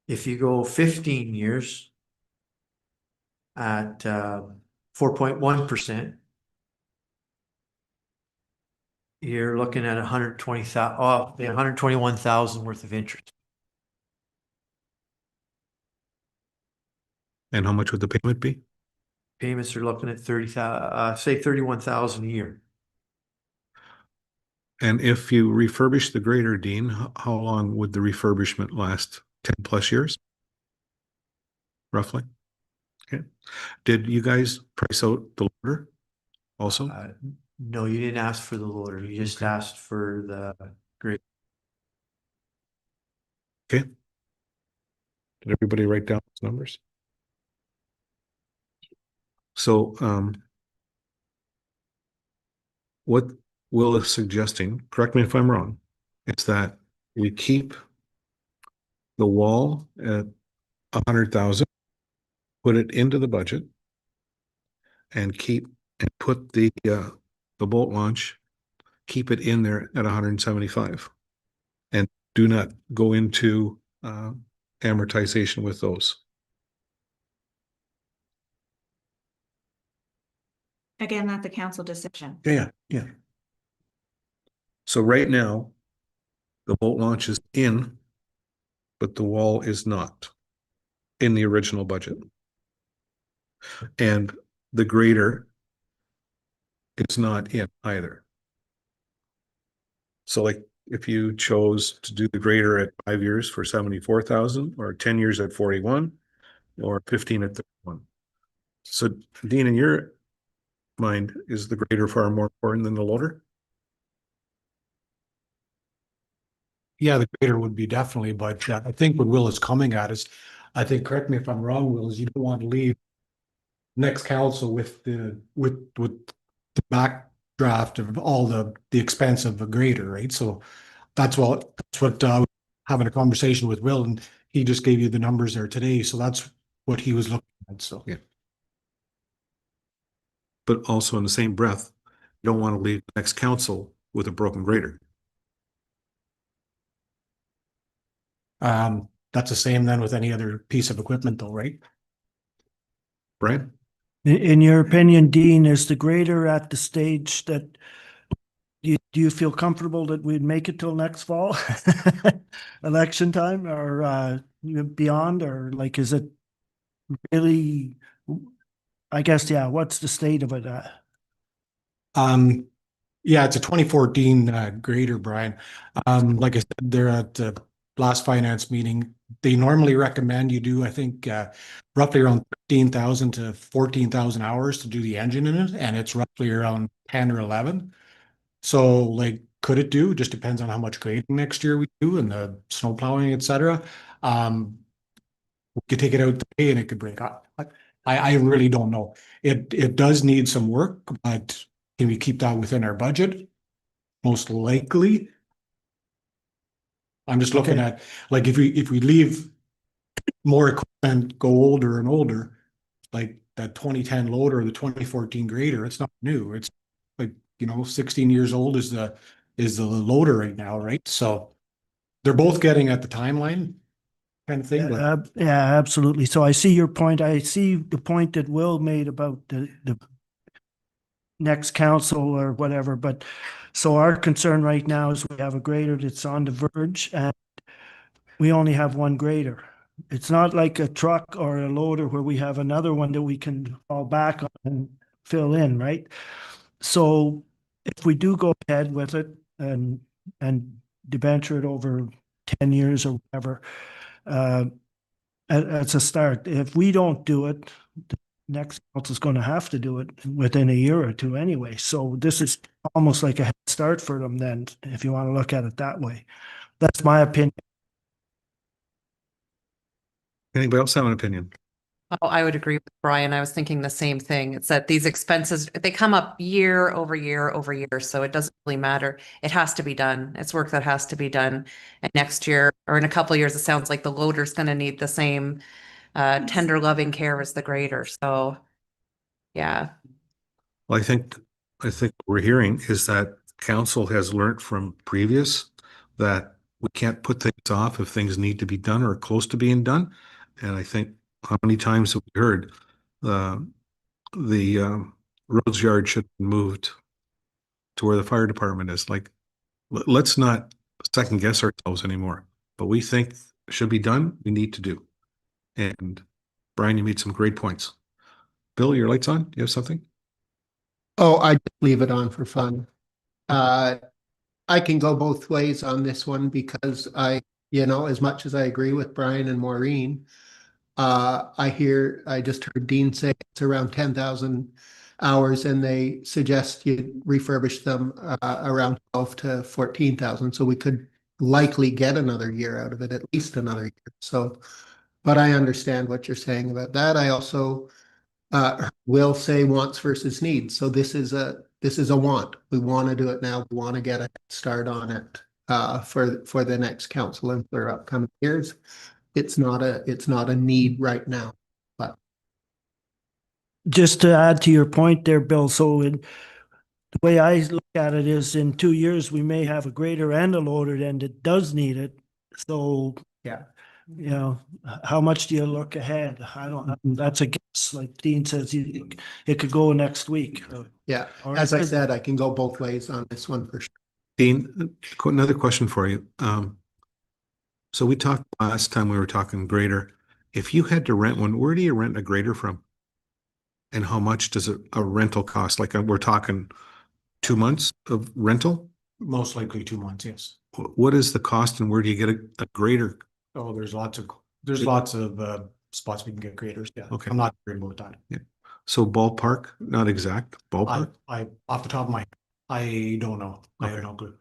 If you go 15 years at 4.1%, you're looking at 121,000 worth of interest. And how much would the payment be? Payments are looking at 30,000, say 31,000 a year. And if you refurbish the grader, Dean, how long would the refurbishment last? 10 plus years? Roughly? Okay. Did you guys price out the loader also? No, you didn't ask for the loader. You just Okay. asked for the grade. Okay. Did everybody write down those numbers? So, what Will is suggesting, correct me if I'm wrong, is that we keep the wall at 100,000, put it into the budget, and put the boat launch, keep it in there at 175, and do not go into amortization with those. Again, that's the council decision. Yeah. So right now, the boat launch is in, but the wall is not in the original budget. And the grader is not in either. So like if you chose to do the grader at 5 years for 74,000, or 10 years at 41, or 15 at 31. So Dean, in your mind, is the grader far more important than the loader? Yeah, the grader would be definitely, but I think what Will is coming at is, I think, correct me if I'm wrong, Will, is you don't want to leave next council with the backdraft of all the expense of a grader, right? So that's what having a conversation with Will, and he just gave you the numbers there today, so that's what he was looking at, so. Yeah. But also in the same breath, you don't want to leave the next council with a broken grader. That's the same then with any other piece of equipment though, right? Brian? In your opinion, Dean, is the grader at the stage that do you feel comfortable that we'd make it till next fall? Election time or beyond, or like, is it really, I guess, yeah, what's the state of it? Yeah, it's a 2014 grader, Brian. Like I said, they're at the last finance meeting. They normally recommend you do, I think, roughly around 13,000 to 14,000 hours to do the engine in it, and it's roughly around 10 or 11. So, like, could it do? Just depends on how much grading next year we do and the snow plowing, etc. We could take it out today and it could break up. I really don't know. It does need some work, but can we keep that within our budget? Most likely. I'm just looking Okay. at, like, if we leave more equipment go older and older, like that 2010 loader or the 2014 grader, it's not new. It's like, 16 years old is the loader right now, right? So they're both getting at the timeline kind of thing, but Yeah, absolutely. So I see your point. I see the point that Will made about the next council or whatever, but so our concern right now is we have a grader that's on the verge and we only have one grader. It's not like a truck or a loader where we have another one that we can fall back on and fill in, right? So if we do go ahead with it and debenture it over 10 years or whatever, as a start, if we don't do it, the next council is going to have to do it within a year or two anyway. So this is almost like a head start for them then, if you want to look at it that way. That's my opinion. Anybody else have an opinion? Oh, I would agree with Brian. I was thinking the same thing. It's that these expenses, they come up year over year over year, so it doesn't really matter. It has to be done. It's work that has to be done. And next year, or in a couple of years, it sounds like the loader's going to need the same tender loving care as the grader. So, yeah. Well, I think what we're hearing is that council has learned from previous that we can't put things off if things need to be done or close to being done. And I think how many times have we heard the roads yard should be moved to where the fire department is? Like, let's not second guess ourselves anymore. But we think it should be done, we need to do. And Brian, you made some great points. Bill, your light's on? You have something? Oh, I just leave it on for fun. I can go both ways on this one because as much as I agree with Brian and Maureen, I just heard Dean say it's around 10,000 hours and they suggest you refurbish them around 12 to 14,000. So we could likely get another year out of it, at least another year. So, but I understand what you're saying about that. I also will say wants versus needs. So this is a want. We want to do it now. We want to get a start on it for the next council and for upcoming years. It's not a need right now. But Just to add to your point there, Bill, so the way I look at it is in 2 years, we may have a grader and a loader then that does need it. So, yeah, how much do you look ahead? I don't, that's a guess. Like Dean says, it could go next week. yeah. Or As it I could- said, I can go both ways on this one for sure. Dean, another question for you. So we talked last time we were talking grader. If you had to rent one, where do you rent a grader from? And how much does a rental cost? Like we're talking 2 months of rental? most likely 2 months, yes. What is the cost and where do you get a grader? Oh, there's lots of spots we can get graders, yeah. Okay. I'm not worried about that. Yeah. So ballpark, not exact, ballpark? I off the top of my head, I don't know. I have no clue.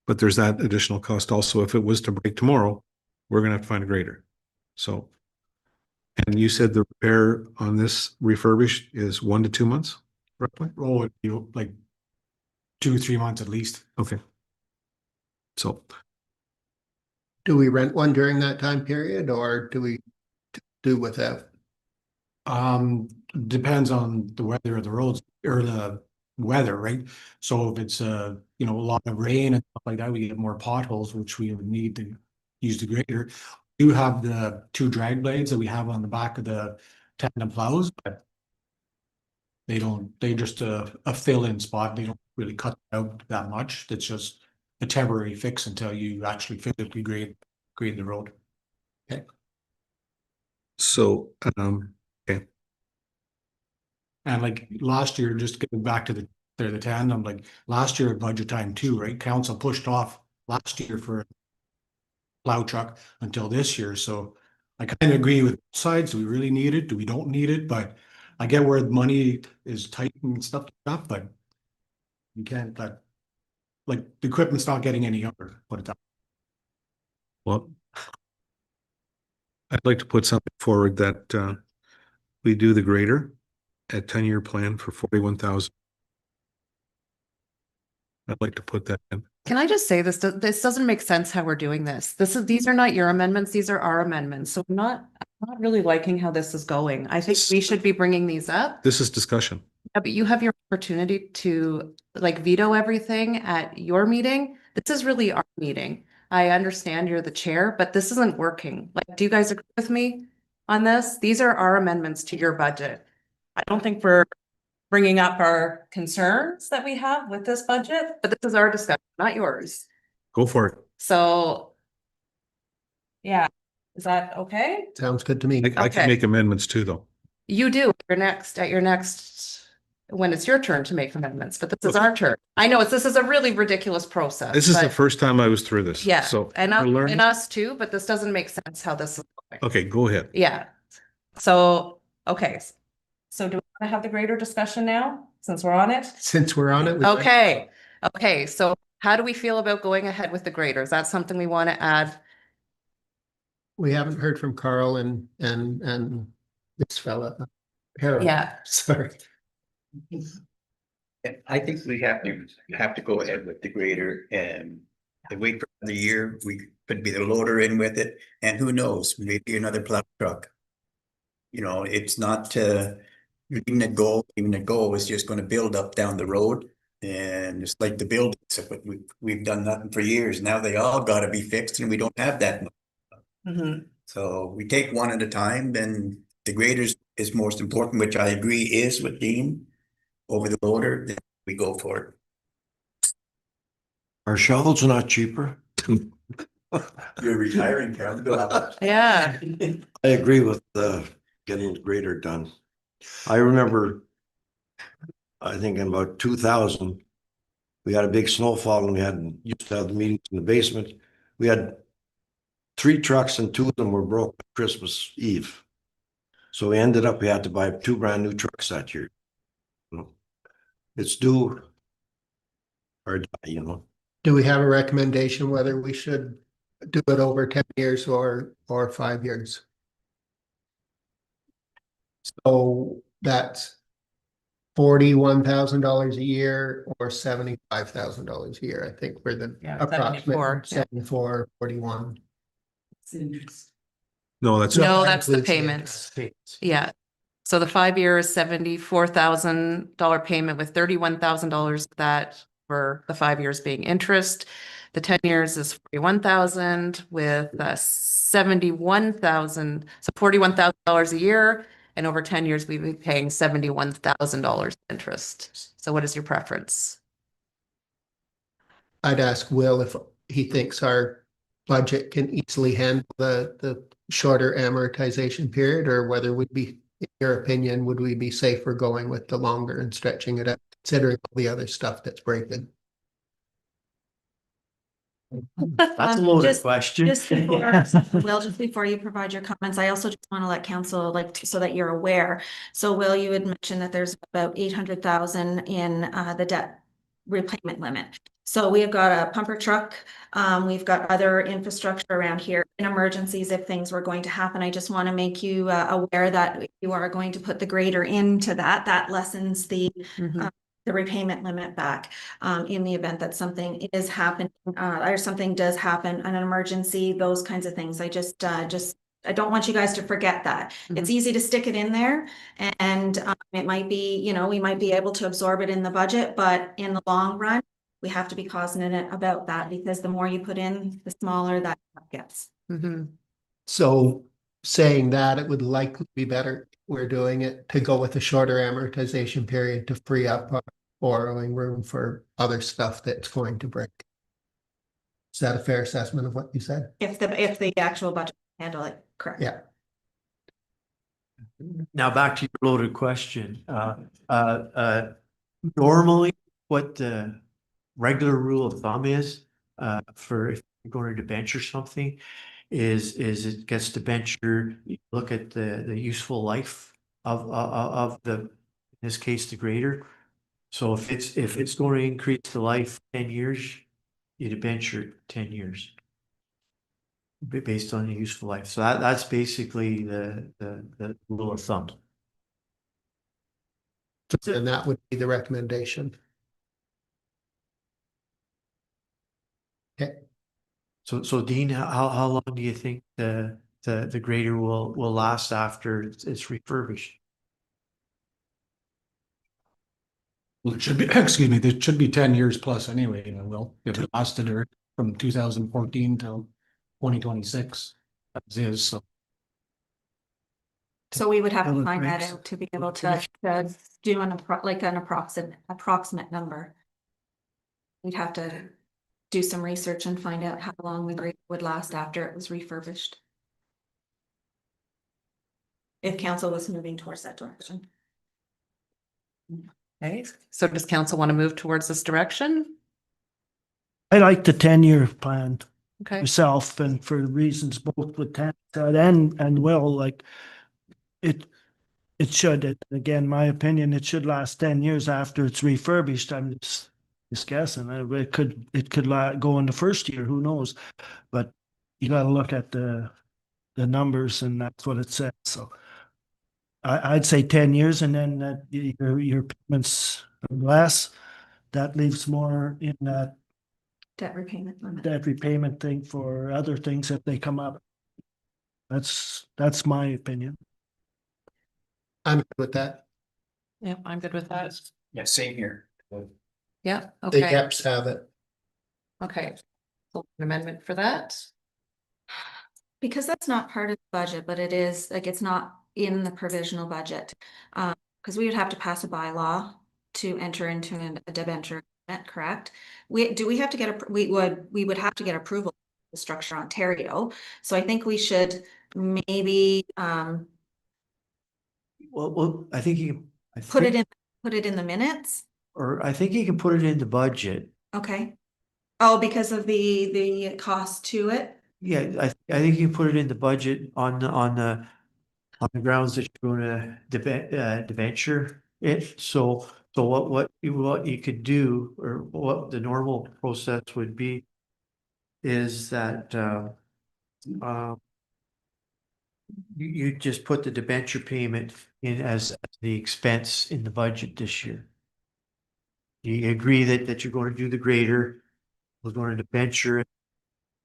But there's that additional cost also. If it was to break tomorrow, we're gonna have to find a grader. So. And you said the repair on this refurbished is 1 to 2 months, roughly? Oh, it'd be like 2, 3 months at least. Okay. So, Do we rent one during that time period or do we do without? Depends on the weather of the roads or the weather, right? So if it's a lot of rain and stuff like that, we get more potholes, which we would need to use the grader. We do have the 2 drag blades that we have on the back of the tandem plows, but they just a fill-in spot. They don't really cut out that much. It's just a temporary fix until you actually physically grade the road. so, And like last year, just getting back to the tandem, like last year at budget time too, right? Council pushed off last year for a plow truck until this year. So I kind of agree with both sides. Do we really need it? Do we don't need it? But I get where the money is tight and stuff like that, but you can't like the equipment's not getting any younger, put it that well, I'd like to put something forward that we do the grader at 10-year plan for 41,000. I'd like to put that in. Can I just say this doesn't make sense how we're doing this. These are not your amendments, these are our amendments. So I'm not really liking how this is going. I think we should be bringing these up. This is discussion. Yeah, but you have your opportunity to like veto everything at your meeting. This is really our meeting. I understand you're the chair, but this isn't working. Like, do you guys agree with me on this? These are our amendments to your budget. I don't think we're bringing up our concerns that we have with this budget, but this is our discussion, not yours. Go for it. So, yeah, is that okay? Sounds good to me. I can Okay. make amendments too, though. You do at your next, when it's your turn to make amendments, but this is our turn. I know this is a really ridiculous process. This is the but- first time I was through this. Yeah, So and we're learning. us too, but this doesn't make sense how this is going. Okay, go ahead. Yeah. So, okay. So do we want to have the greater discussion now, since we're on it? Since we're on it. we- Okay, okay, so how do we feel about going ahead with the grader? Is that something we want to add? We haven't heard from Carl and this fella. Harold. Yeah. Sorry. I think we have to go ahead with the grader and wait for the year. We could be the loader in with it, and who knows, maybe another plow truck. It's not leaving it go. Leaving it go is just going to build up down the road, and it's like the buildings. We've done nothing for years. Now they all got to be fixed, and we don't have that much. Mhm. So we take one at a time. Then the graders is most important, which I agree is with Dean over the loader. Then we go for it. Are shovels not cheaper? You're retiring, Carol. Yeah, I agree with getting the grader done. I remember, I think in about 2000, we had a big snowfall and used to have the meetings in the basement. We had 3 trucks and 2 of them were broke Christmas Eve. So we had to buy 2 brand new trucks that year. It's due or die. Do we have a recommendation whether we should do it over 10 years or 5 years? So that's $41,000 a year or $75,000 a year, I think, for the Yeah, approximate 74, yeah. 74, 41. No, that's, no, that's the includes payment. Yeah. So the 5 year is $74,000 payment with $31,000 that for the 5 years being interest. The 10 years is 41,000 with 71,000, so $41,000 a year. And over 10 years, we'd be paying $71,000 interest. So what is your preference? I'd ask Will if he thinks our budget can easily handle the shorter amortization period, or whether we'd be, in your opinion, would we be safer going with the longer and stretching it out, considering all the other stuff that's breaking? That's a loaded Just- question. Just before you provide your comments, I also just want to let council, so that you're aware. So Will, you had mentioned that there's about 800,000 in the debt repayment limit. So we have got a pumper truck. We've got other infrastructure around here in emergencies if things were going to happen. I just want to make you aware that if you are going to put the grader into that, that lessens Mhm. the repayment limit back in the event that something is happening or something does happen, an emergency, those kinds of things. I just I don't want you guys to forget that. It's easy to stick it in there and it might be, you know, we might be able to absorb it in the budget, but in the long run, we have to be cognizant about that because the more you put in, the smaller that gets. Mhm. So saying that, it would likely be better, if we're doing it, to go with a shorter amortization period to free up our borrowing room for other stuff that's going to break. Is that a fair assessment of what you said? If the actual budget can handle it, correct. Yeah. Now back to your loaded question. Normally what the regular rule of thumb is, for if you're going to debenture something is it gets debenture, you look at the useful life of the, in this case, the grader. So if it's going to increase the life 10 years, you debenture 10 years. Based on the useful life. So that's basically the rule of thumb. And that would be the recommendation. Okay. So Dean, how long do you think the grader will last after it's refurbished? Well, it should be, excuse me, it should be 10 years plus anyway, you know, Will, if it lasted her from 2014 till 2026. As is, so. So we would have to Well, it find that breaks. out to be able to do an approximate number. We'd have to do some research and find out how long the grader would last after it was refurbished. If council was moving towards that direction. Okay, so does council want to move towards this direction? I like the 10-year plan Okay, myself, and for reasons both with Ted and Will, like it should, again, my opinion, it should last 10 years after it's refurbished. I'm just guessing. It could go in the first year, who knows? But you got to look at the numbers, and that's what it says. So I'd say 10 years, and then that your payments are less. That leaves more in that Debt repayment limit. debt repayment thing for other things if they come up. That's my opinion. I'm good with that. yeah, I'm good with that. Yeah, same here. Yeah, The okay, gaps have it. okay. So an amendment for that? Because that's not part of the budget, but it is, like, it's not in the provisional budget. Because we would have to pass a bylaw to enter into a debenture, correct? We have to get, we would have to get approval of the Structure Ontario. So I think we should maybe Well, I think you can. put it in the minutes. Or I think you can put it in the budget. Okay. Oh, because of the cost to it? Yeah, I think you can put it in the budget on the grounds that you're going to debenture it. So what you could do, or what the normal process would be, is that you just put the debenture payment in as the expense in the budget this year. You agree that you're going to do the grader, we're going to debenture it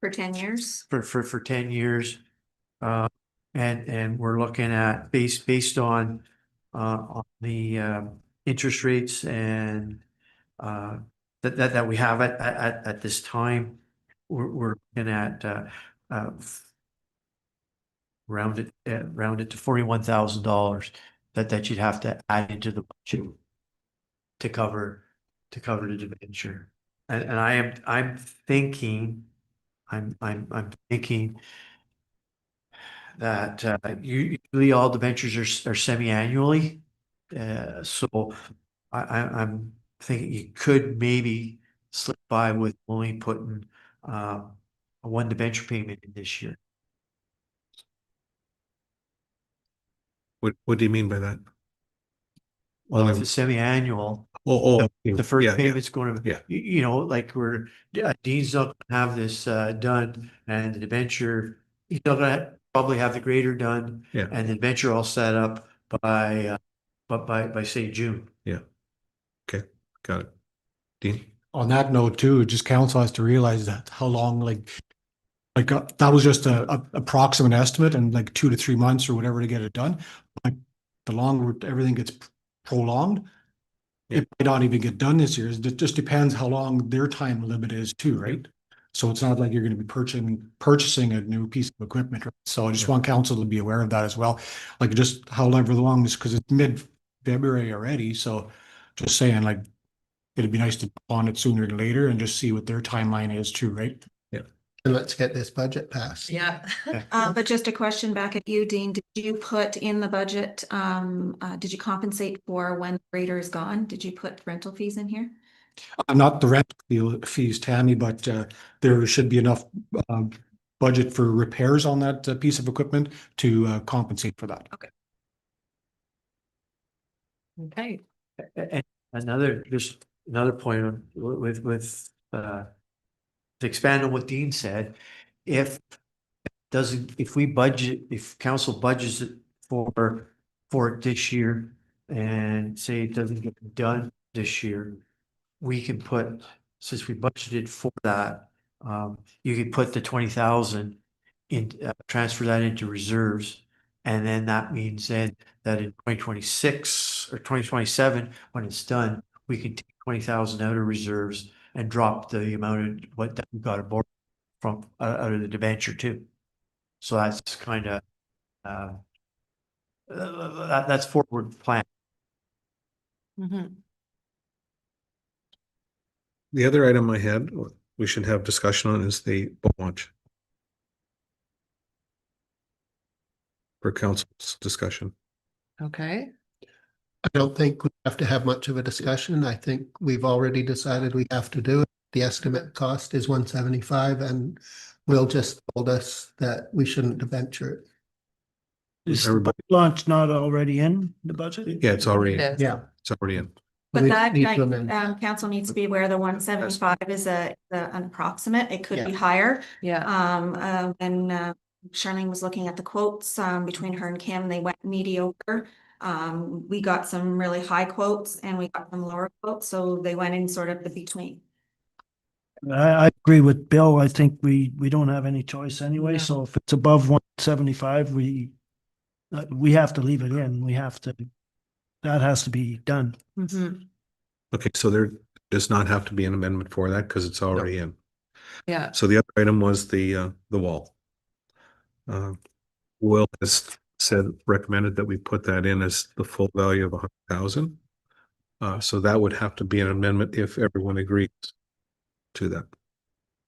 For 10 years? for 10 years. And we're looking at based on the interest rates and that we have at this time. We're looking at round it to $41,000 that you'd have to add into the budget to cover the debenture. And I'm thinking that usually all debentures are semi-annually. So I'm thinking you could maybe slip by with only putting a one debenture payment in this year. What do you mean by that? Well, if it's semi-annual, the first yeah, yeah. payment's gonna, Yeah. you know, like Dean's not gonna have this done and the debenture, he's not gonna probably have the grader done. Yeah. And the debenture all set up by say June. Yeah. Okay, got it. Dean? On that note too, just council has to realize that how long, that was just a approximate estimate and like 2 to 3 months or whatever to get it done. Like the longer everything gets prolonged, Yeah. it might not even get done this year. It just depends how long their time limit is too, right? So it's not like you're going to be purchasing a new piece of equipment. Right? So I just Yeah. want council to be aware of that as well. Like just however long this, because it's mid-February already. So just saying, like, it'd be nice to on it sooner than later and just see what their timeline is too, right? And let's get this budget passed. Yeah. But just a question back at you, Dean, did you put in the budget, did you compensate for when the grader is gone? Did you put rental fees in here? Not the rent fees, Tammy, but there should be enough budget for repairs on that piece of equipment to compensate for that. Okay. And just another point to expand on what Dean said, if council budgets it for it this year and say it doesn't get done this year, we can put, since we budgeted for that, you could put the 20,000 in, transfer that into reserves. And then that means then that in 2026 or 2027, when it's done, we can take 20,000 out of reserves and drop the amount of what that we got aboard from out of the debenture too. So that's kind of that's forward plan. Mhm. The other item I had, we should have discussion on is the boat launch. For council's discussion. Okay. I don't think we have to have much of a discussion. I think we've already decided we have to do it. The estimate cost is 175 and Will just told us that we shouldn't debenture it. Is the Everybody- boat launch not already in the budget? Yeah, it's already, It is. Yeah. it's already in. But We that, need to amend. council needs to be aware the 175 is an approximate, it could be Yeah. higher. Yeah. And Charlene was looking at the quotes, between her and Kim, they went mediocre. We got some really high quotes and we got some lower quotes, so they went in sort of the between. I agree with Bill. I think we don't have any choice anyway. No. So if it's above 175, we have to leave it in. That has to be done. Mhm. Okay, so there does not have to be an amendment for that because it's already in. Yeah. So the other item was the wall. Will has recommended that we put that in as the full value of 100,000. So that would have to be an amendment if everyone agrees to that.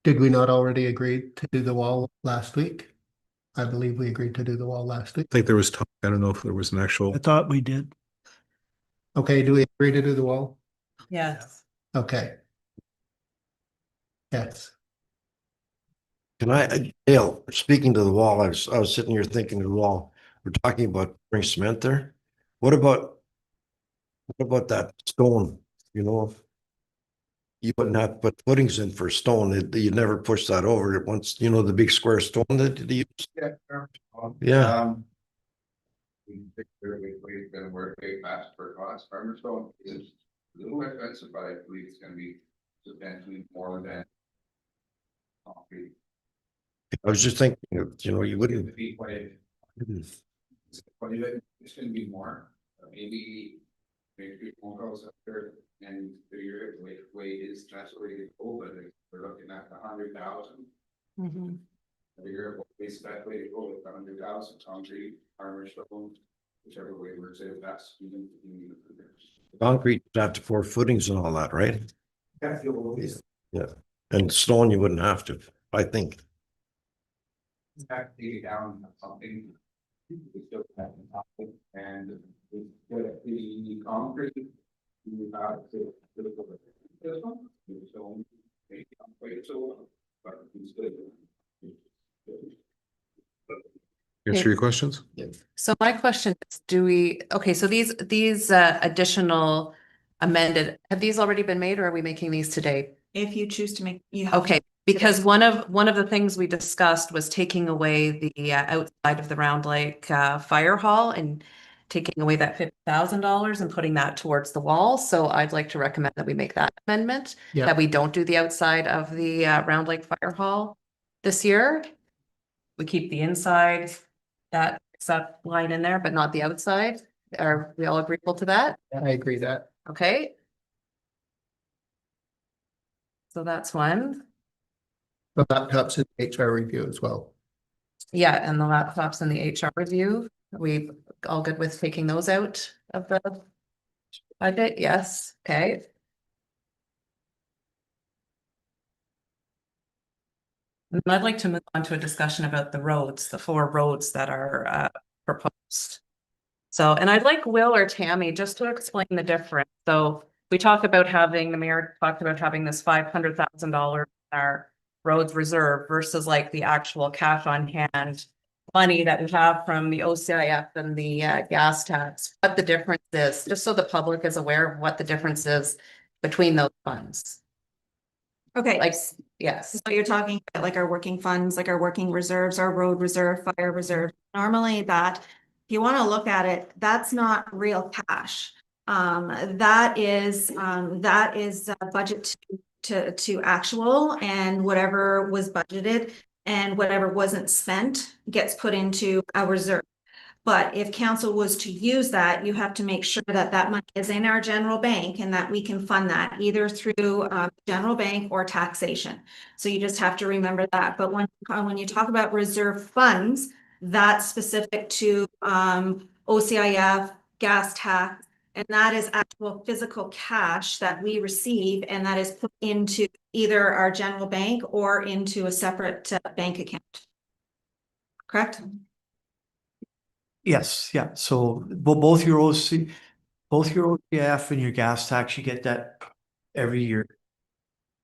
Did we not already agree to do the wall last week? I believe we agreed to do the wall last week. I think there was talk, I don't know if there was an actual, I thought we did. Okay, do we agree to do the wall? Yes. Okay. Yes. Dale, speaking to the wall, I was sitting here thinking of the wall. We're talking about bring cement there. What about that stone? You know, you wouldn't have to put footings in for stone. You'd never push that over it once, you know, the big square stone that you use. Yeah. We've been working fast for cost. Farmer stone is a little expensive, but I believe it's gonna be substantially more than concrete. I was just thinking, you know, you wouldn't. It'd be quite a bit, it's gonna be more, maybe phone calls up there and figure it way is that's where you go, but we're looking at 100,000. Mhm. Figure what is that way to go with 100,000 concrete, farmer stone, whichever way works out best. Concrete, you have to pour footings and all that, right? Yeah, and stone you wouldn't have to, I think. Back dig down something. We still have to top it and we get the concrete. We have to. This one, so maybe I'm quite so, but it's good. answer your questions? So my question is, okay, so these additional amended, have these already been made or are we making these today? If you choose to make, you have. Okay, because one of the things we discussed was taking away the outside of the Round Lake Fire Hall and taking away that $50,000 and putting that towards the wall. So I'd like to recommend that we make that amendment, Yeah. that we don't do the outside of the Round Lake Fire Hall this year. We keep the inside, that line in there, but not the outside. Are we all agreeable to that? I agree that. Okay. So that's one. The laptops in HR review as well. Yeah, and the laptops and the HR review, we all good with taking those out of the budget? Yes, okay. And I'd like to move on to a discussion about the roads, the 4 roads that are proposed. So, and I'd like Will or Tammy just to explain the difference. So we talked about having, the mayor talked about having this $500,000 in our roads reserve versus like the actual cash on hand money that we have from the OCIF and the gas tax, what the difference is, just so the public is aware of what the difference is between those funds. Okay. Like, yes. So you're talking about like our working funds, like our working reserves, our road reserve, fire reserve. Normally that, if you want to look at it, that's not real cash. That is budget to actual, and whatever was budgeted and whatever wasn't spent gets put into a reserve. But if council was to use that, you have to make sure that that money is in our general bank and that we can fund that either through general bank or taxation. So you just have to remember that. But when you talk about reserve funds, that's specific to OCIF, gas tax, and that is actual physical cash that we receive, and that is put into either our general bank or into a separate bank account. Correct? Yes, yeah, so both your OCF and your gas tax, you get that every year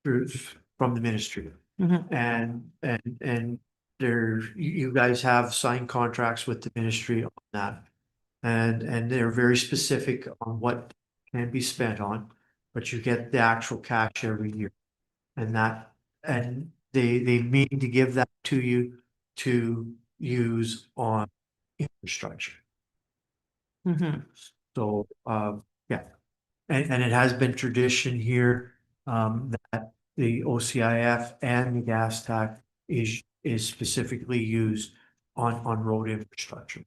from the ministry. Mhm. And there, you guys have signed contracts with the ministry on that. And they're very specific on what can be spent on, but you get the actual cash every year. And they mean to give that to you to use on infrastructure. Mhm. So, yeah, and it has been tradition here, that the OCIF and the gas tax is specifically used on road infrastructure.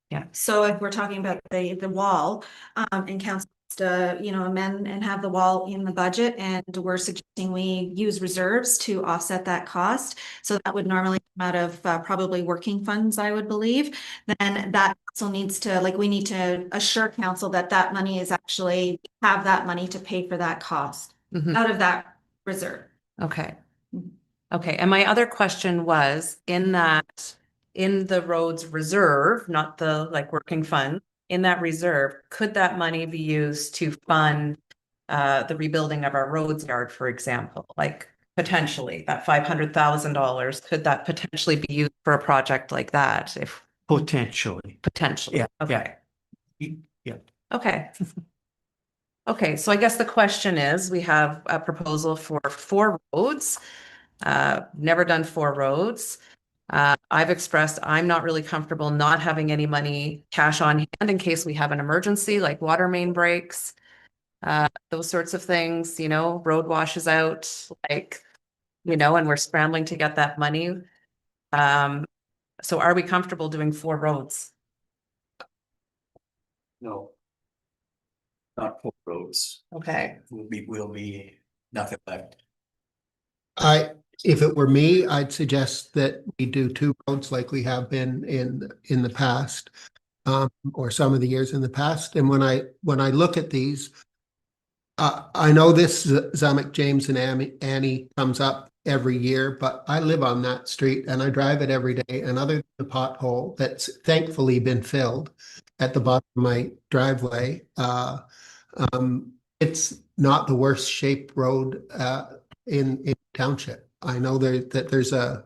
Yeah, so if we're talking about the wall, and council to, amend and have the wall in the budget, and we're suggesting we use reserves to offset that cost. So that would normally come out of probably working funds, I would believe. Then that also needs to, like, we need to assure council that that money is actually have that money to pay for that cost Mhm. out of that reserve. Okay. Okay, and my other question was, in the roads reserve, not the like working fund, in that reserve, could that money be used to fund the rebuilding of our roads yard, for example? Like potentially that $500,000, could that potentially be used for a project like that? If Potentially. potentially, Yeah, okay. Yeah. Okay. Okay, so I guess the question is, we have a proposal for 4 roads. Never done 4 roads. I've expressed I'm not really comfortable not having any money cash on hand in case we have an emergency, like water main breaks, those sorts of things, road washes out, like, and we're scrambling to get that money. So are we comfortable doing 4 roads? No. Not full roads. Okay. Will be nothing left. If it were me, I'd suggest that we do 2 roads like we have been in the past, or some of the years in the past. And when I look at these, I know this Zamek James and Annie comes up every year, but I live on that street and I drive it every day. And other than the pothole that's thankfully been filled at the bottom of my driveway, it's not the worst shaped road in township. I know that there's a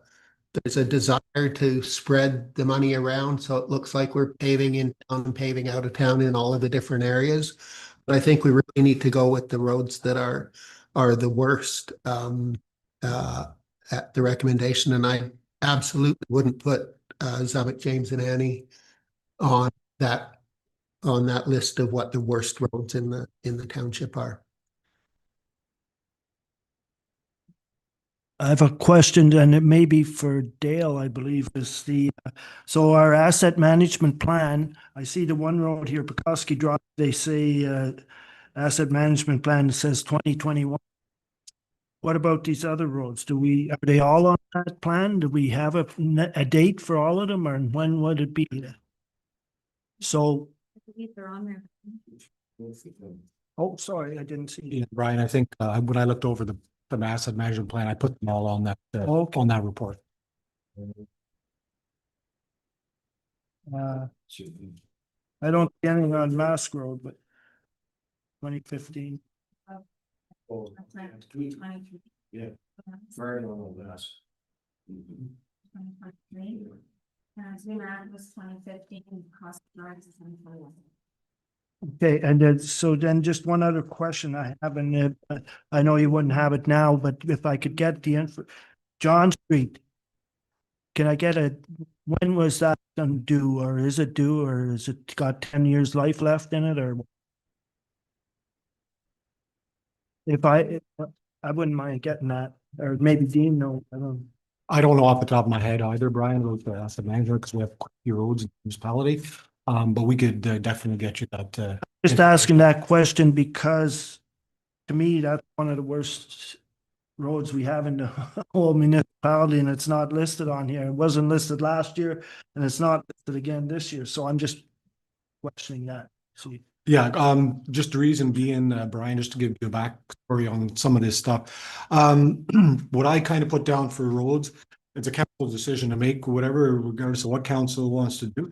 there's a desire to spread the money around, so it looks like we're paving in town and paving out of town in all of the different areas. But I think we really need to go with the roads that are the worst at the recommendation, and I absolutely wouldn't put Zabbit, James and Annie on that list of what the worst roads in the township are. I have a question, and it may be for Dale, I believe, is so our asset management plan, I see the one road here, Petoskey Drive, they say, asset management plan says 2021. What about these other roads? Are they all on that plan? Do we have a date for all of them, or when would it be? So, I believe they're on there. oh, sorry, I didn't see. Yeah, Brian, I think when I looked over the asset management plan, I put them all on that Okay. on that report. I don't see anything on Mask Road, but 2015. Yeah. Very little less. Was 2015, cost drives is 2021. Okay, and then just one other question I have, and I know you wouldn't have it now, but if I could get the info, John Street. Can I get when was that due, or is it due, or is it got 10 years life left in it, or? If I wouldn't mind getting that, or maybe Dean, no, I don't. I don't know off the top of my head either, Brian, about the asset management, because we have quite a few roads in the municipality. But we could definitely get you that. Just asking that question because to me, that's one of the worst roads we have in the whole municipality, and it's not listed on here. It wasn't listed last year, and it's not listed again this year. So I'm just questioning that. So Yeah, just the reason being, Brian, just to give you a backstory on some of this stuff. What I kind of put down for roads, it's a council decision to make, whatever, regardless of what council wants to do.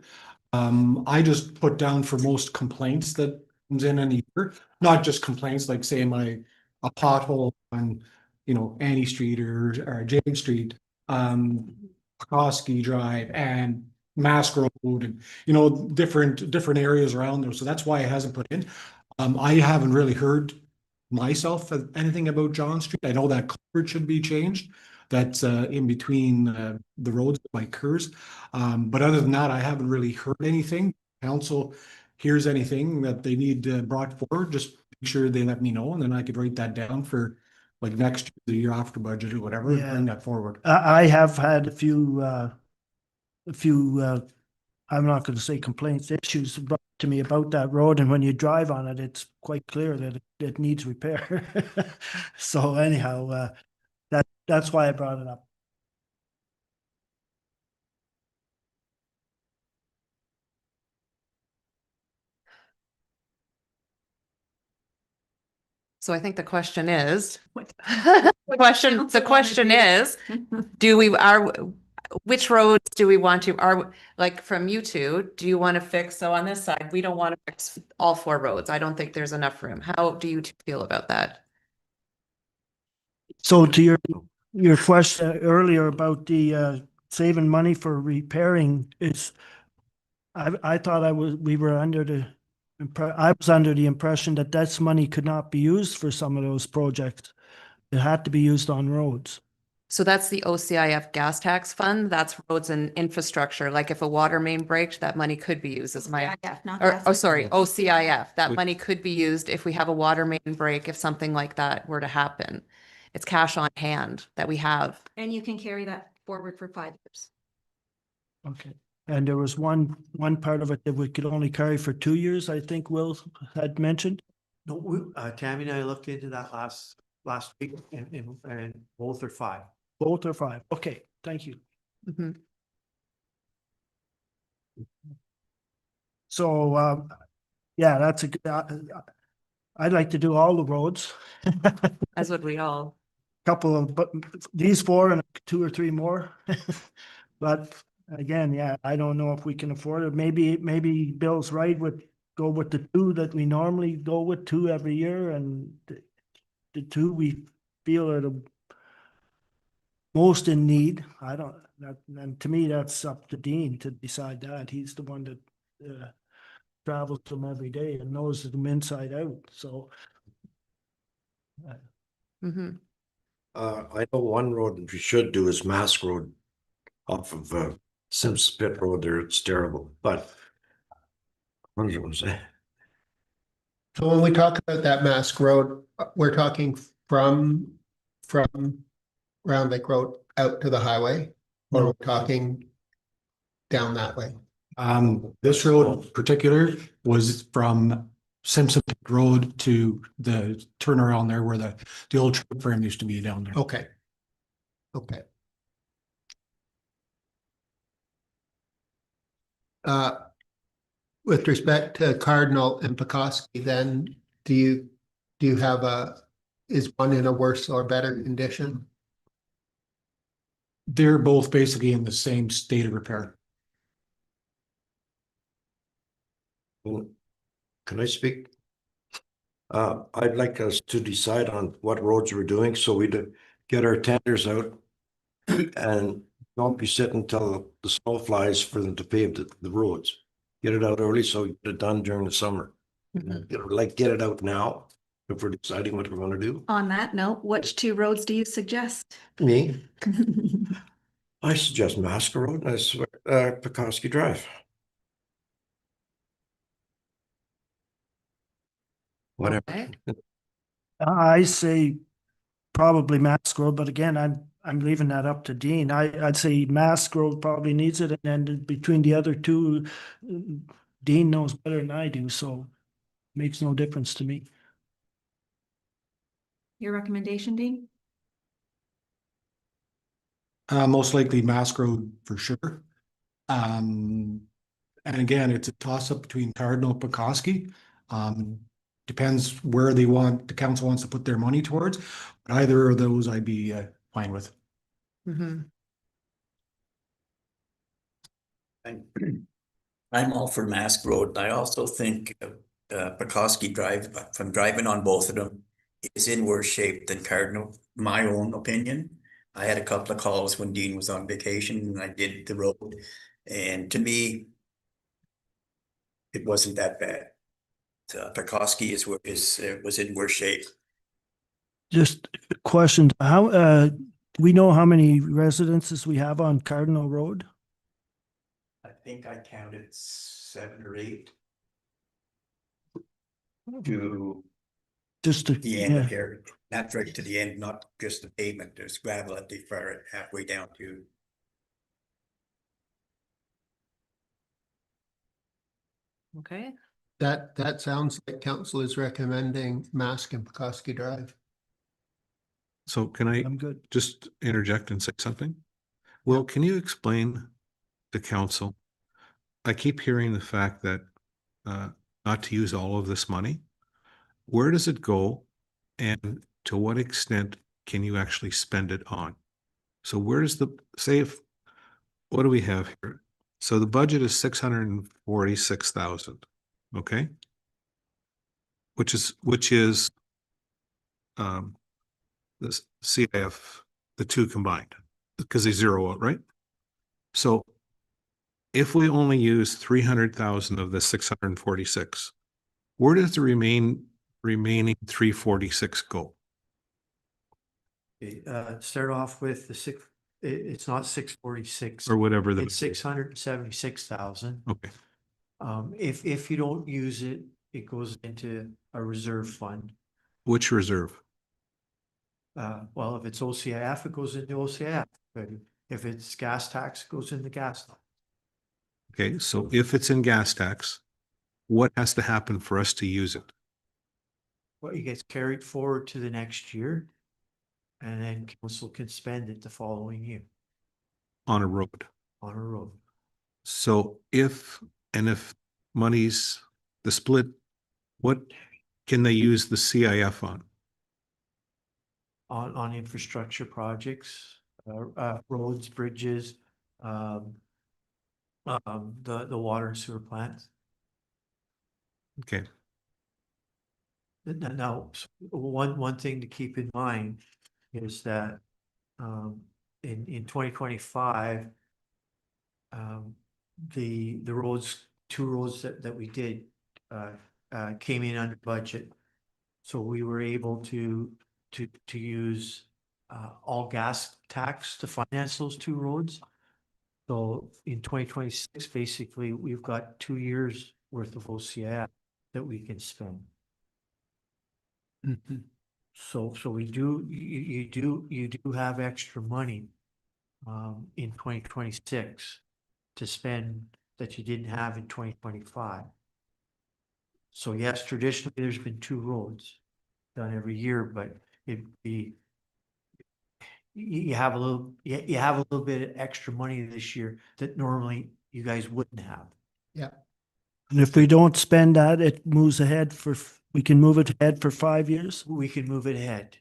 I just put down for most complaints that comes in a year, not just complaints like say a pothole on, Annie Street or James Street, Petoskey Drive and Mask Road and, different areas around there. So that's why it hasn't put in. I haven't really heard myself of anything about John Street. I know that culvert should be changed. That's in between the roads like Kerrs. But other than that, I haven't really heard anything. Council hears anything that they need brought forward, just make sure they let me know, and then I could write that down for like next year, the year after budget or whatever, and Yeah. bring that forward. I have had a few, I'm not going to say complaints, issues brought to me about that road, and when you drive on it, it's quite clear that it needs repair. So anyhow, that's why I brought it up. So I think the question is, the question is, which roads do we want to, like from you two, do you want to fix? So on this side, we don't want to fix all 4 roads. I don't think there's enough room. How do you two feel about that? So to your question earlier about the saving money for repairing is, I thought we were under I was under the impression that this money could not be used for some of those projects. It had to be used on roads. So that's the OCIF gas tax fund. That's roads and infrastructure. Like if a water main breaks, that money could be used as OCIF. That money could be used if we have a water main break, if something like that were to happen. It's cash on hand that we have. And you can carry that forward for 5 years. Okay. And there was one part of it that we could only carry for 2 years, I think Will had mentioned. No, Tammy and I looked into that last week and both are 5. Both are 5. Okay, thank you. Mhm. So, yeah, that's a good, I'd like to do all the roads. As would we all. Couple of, but these 4 and 2 or 3 more. But again, yeah, I don't know if we can afford it. Maybe Bill's right, go with the 2 that we normally go with, 2 every year, and the 2 we feel are most in need. I don't, that, and to me, that's up to Dean to decide that. He's the one that travels them every day and knows them inside out, so. Mhm. I know one road that we should do is Mask Road off of Sims Pit Road there. It's terrible, but what was I gonna say? So when we talk about that Mask Road, we're talking from Round Lake Road out to the highway, or we're talking down that way. This road in particular was from Simpson Road to the turnaround there where the old truck frame used to be down there. Okay. Okay. With respect to Cardinal and Pekoski, then do you have is one in a worse or better condition? They're both basically in the same state of repair. Can I speak? I'd like us to decide on what roads we're doing, so we do get our tenders out and don't be sitting till the snow flies for them to pave the roads. Get it out early, so we get it done during the summer. Like, get it out now, if we're deciding what we're gonna do. On that note, which two roads do you suggest? Me, I suggest Masker Road, and I swear, Pekoski Drive. Whatever. Okay. I say probably Mask Road, but again, I'm leaving that up to Dean. I'd say Mask Road probably needs it, and then between the other two, Dean knows better than I do, so makes no difference to me. Your recommendation, Dean? Most likely Mask Road for sure. And again, it's a toss up between Cardinal and Pekoski. Depends where the council wants to put their money towards. But either of those I'd be fine with. Mhm. I'm all for Mask Road. I also think Pekoski Drive, from driving on both of them, is in worse shape than Cardinal, my own opinion. I had a couple of calls when Dean was on vacation and I did the road. And to me, it wasn't that bad. Pekoski was in worse shape. Just a question, how, do we know how many residences we have on Cardinal Road? I think I counted 7 or 8 to Just to, the end yeah, here. That's right to the end, not just the pavement. There's gravel at the far halfway down to. Okay. That sounds like council is recommending Mask and Pekoski Drive. So can I I'm good. just interject and say something? Well, can you explain to council? I keep hearing the fact that not to use all of this money. Where does it go? And to what extent can you actually spend it on? So where does what do we have here? So the budget is 646,000. Okay. Which is this CIF, the two combined, because they zero out, right? So if we only use 300,000 of the 646, where does the remaining 346 go? Start off with it's not 646. Or whatever It's 676,000. Okay. If you don't use it, it goes into a reserve fund. Which reserve? Well, if it's OCIF, it goes into OCIF. But if it's gas tax, it goes into gas tax. Okay, so if it's in gas tax, what has to happen for us to use it? Well, it gets carried forward to the next year. And then council can spend it the following year On a road? on a road. So if money's the split, what can they use the CIF on? On infrastructure projects, roads, bridges, the water and sewer plants. Okay, Now, one thing to keep in mind is that in 2025, the roads, two roads that we did, came in under budget. So we were able to use, all gas tax to finance those two roads. So in 2026, basically, we've got 2 years worth of OCI that we can spend. So we do, you do have extra money in 2026 to spend that you didn't have in 2025. So yes, traditionally, there's been two roads done every year, but it'd be, you have a little, you have a little bit of extra money this year that normally you guys wouldn't have. Yeah. And if we don't spend that, it moves ahead we can move it ahead for 5 years? We can move it ahead.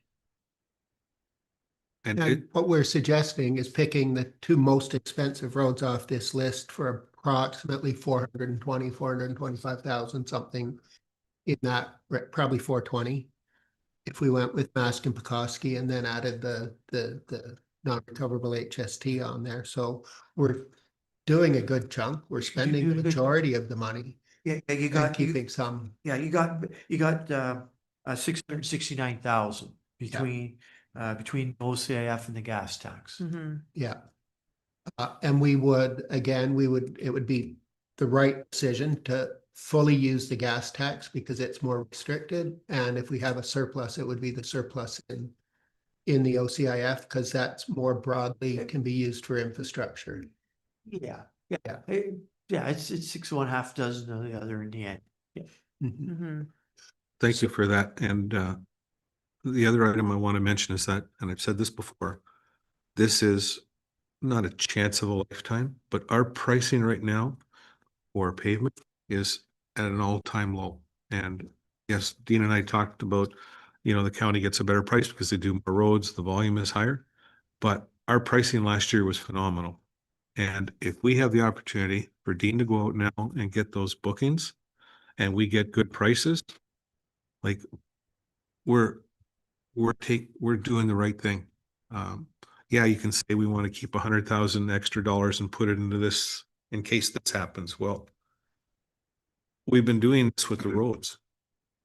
And And what we're suggesting is picking the two most expensive roads off this list for approximately 425,000, something in that, probably 420. If we went with Mask and Pekoski and then added the non-recoverable HST on there. So we're doing a good chunk. We're spending the doing a good- majority of the money Yeah, you and got, keeping some. yeah, you got 669,000 between OCIF and the gas tax. Mhm. Yeah. And we would, again, it would be the right decision to fully use the gas tax because it's more restricted. And if we have a surplus, it would be the surplus in the OCIF because that's more broadly can be used for infrastructure. Yeah. Yeah, it's 6 of one, half dozen of the other in the end. Yeah. Mhm. thank you for that. And the other item I want to mention is that, and I've said this before, this is not a chance of a lifetime, but our pricing right now for pavement is at an all-time low. And yes, Dean and I talked about, the county gets a better price because they do more roads, the volume is higher. But our pricing last year was phenomenal. And if we have the opportunity for Dean to go out now and get those bookings and we get good prices, like we're doing the right thing. Yeah, you can say we want to keep 100,000 extra dollars and put it into this in case this happens. Well, we've been doing this with the roads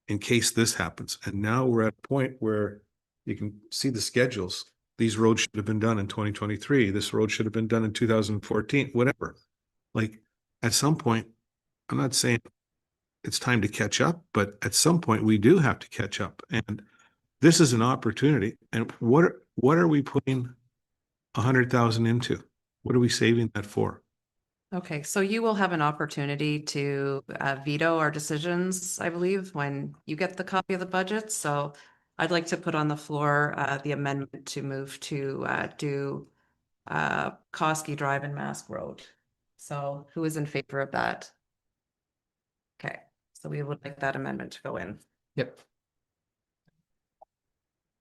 in case this happens. And now we're at a point where you can see the schedules. These roads should have been done in 2023. This road should have been done in 2014, whatever. Like at some point, I'm not saying it's time to catch up, but at some point we do have to catch up. And this is an opportunity. And what are we putting 100,000 into? What are we saving that for? Okay, so you will have an opportunity to veto our decisions, I believe, when you get the copy of the budget. So I'd like to put on the floor the amendment to move to do Koski Drive and Mask Road. So who is in favor of that? Okay, so we would like that amendment to go in. Yep.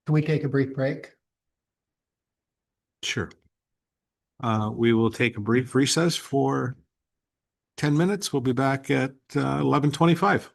Can we take a brief break? Sure. We will take a brief recess for 10 minutes. We'll be back at 11:25.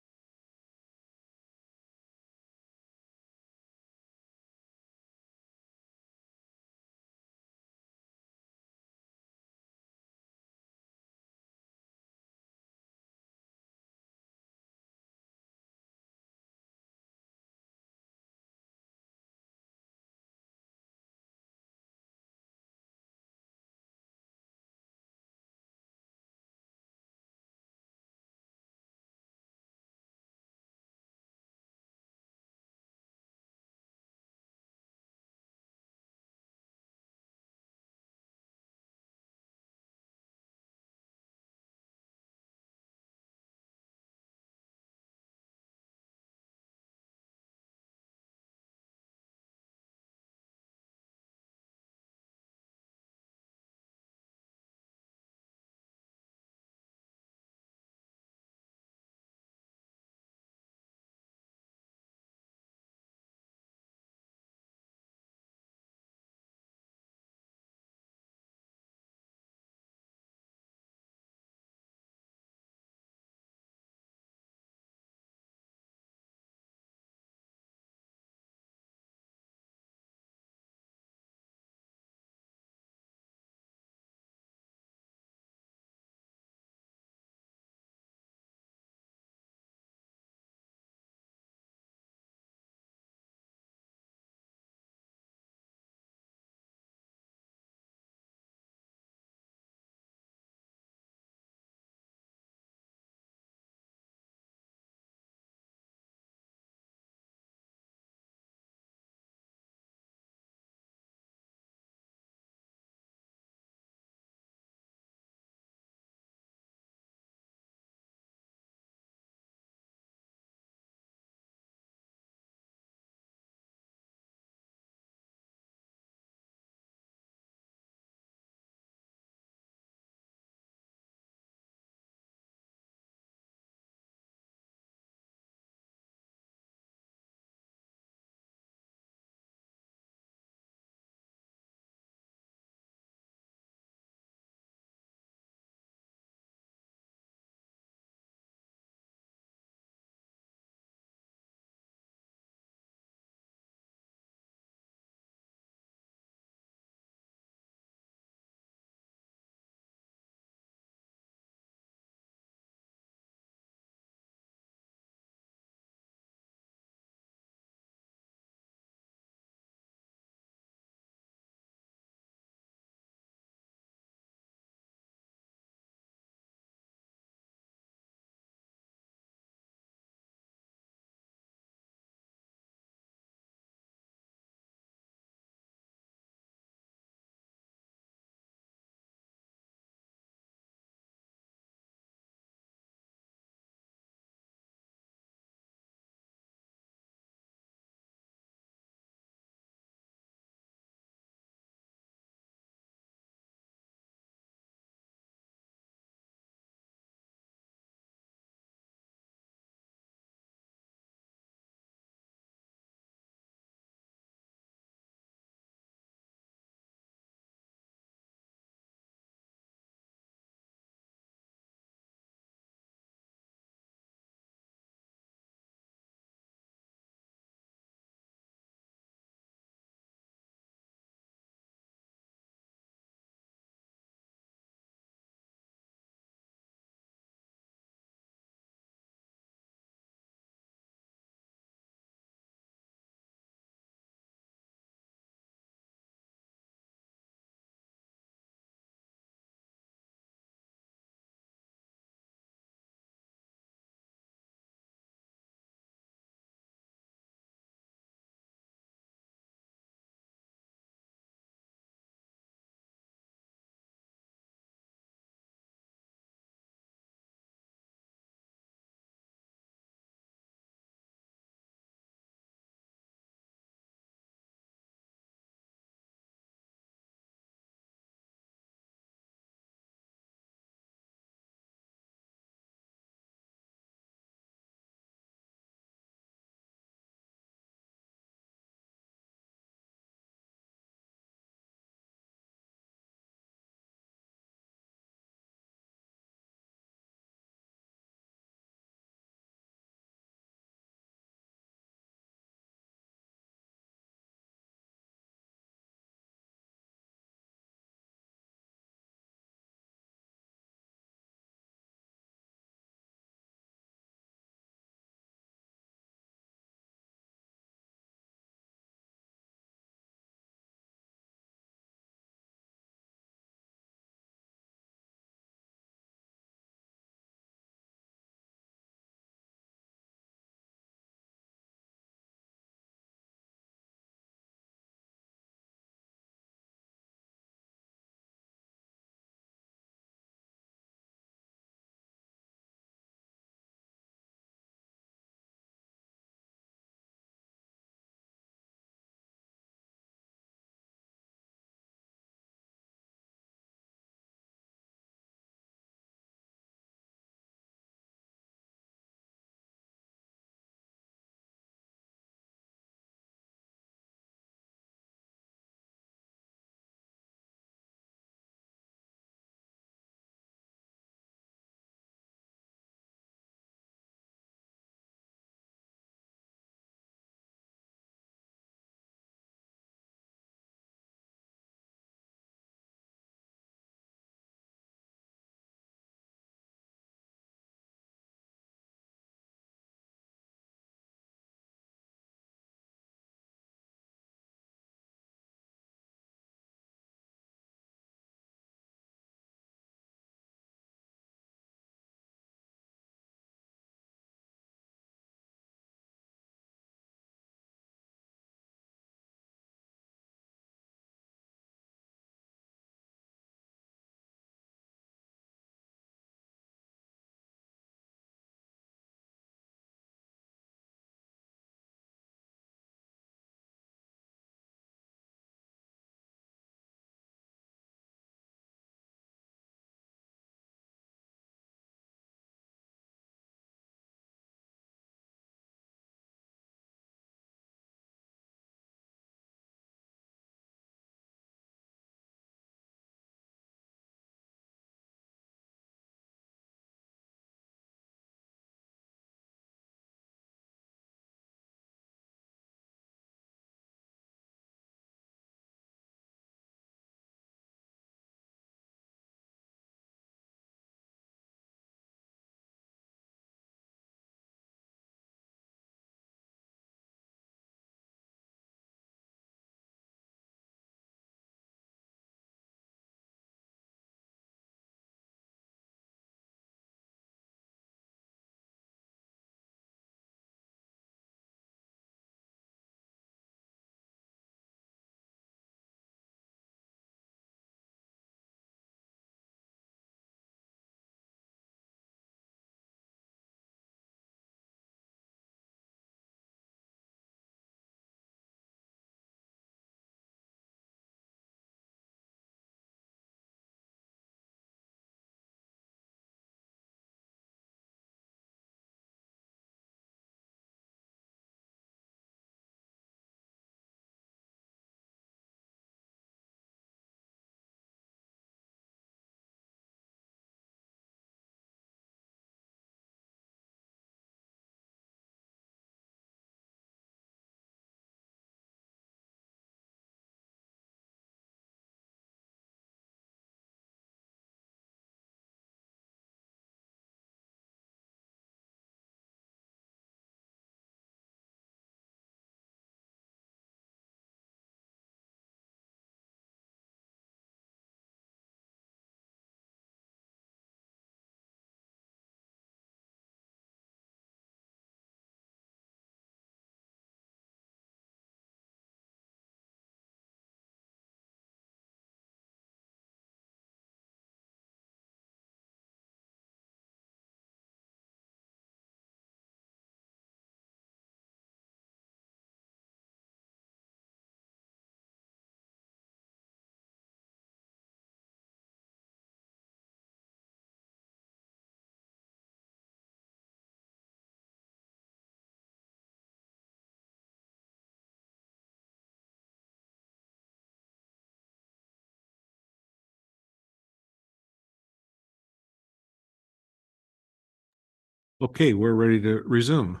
Okay, we're ready to resume.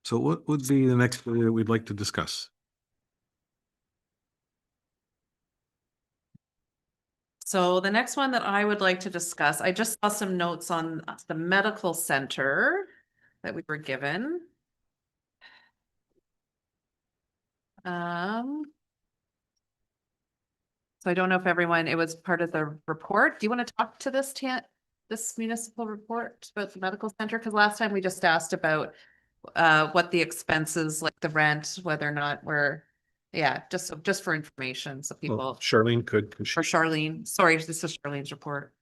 So what would be the next area that we'd like to discuss? So the next one that I would like to discuss, I just saw some notes on the medical center that we were given. So I don't know if everyone, it was part of the report. Do you want to talk to this municipal report about the medical center? Because last time we just asked about what the expenses, like the rent, whether or not yeah, just for information, so Well, people, Charlene could. for Charlene, sorry, this is Charlene's report.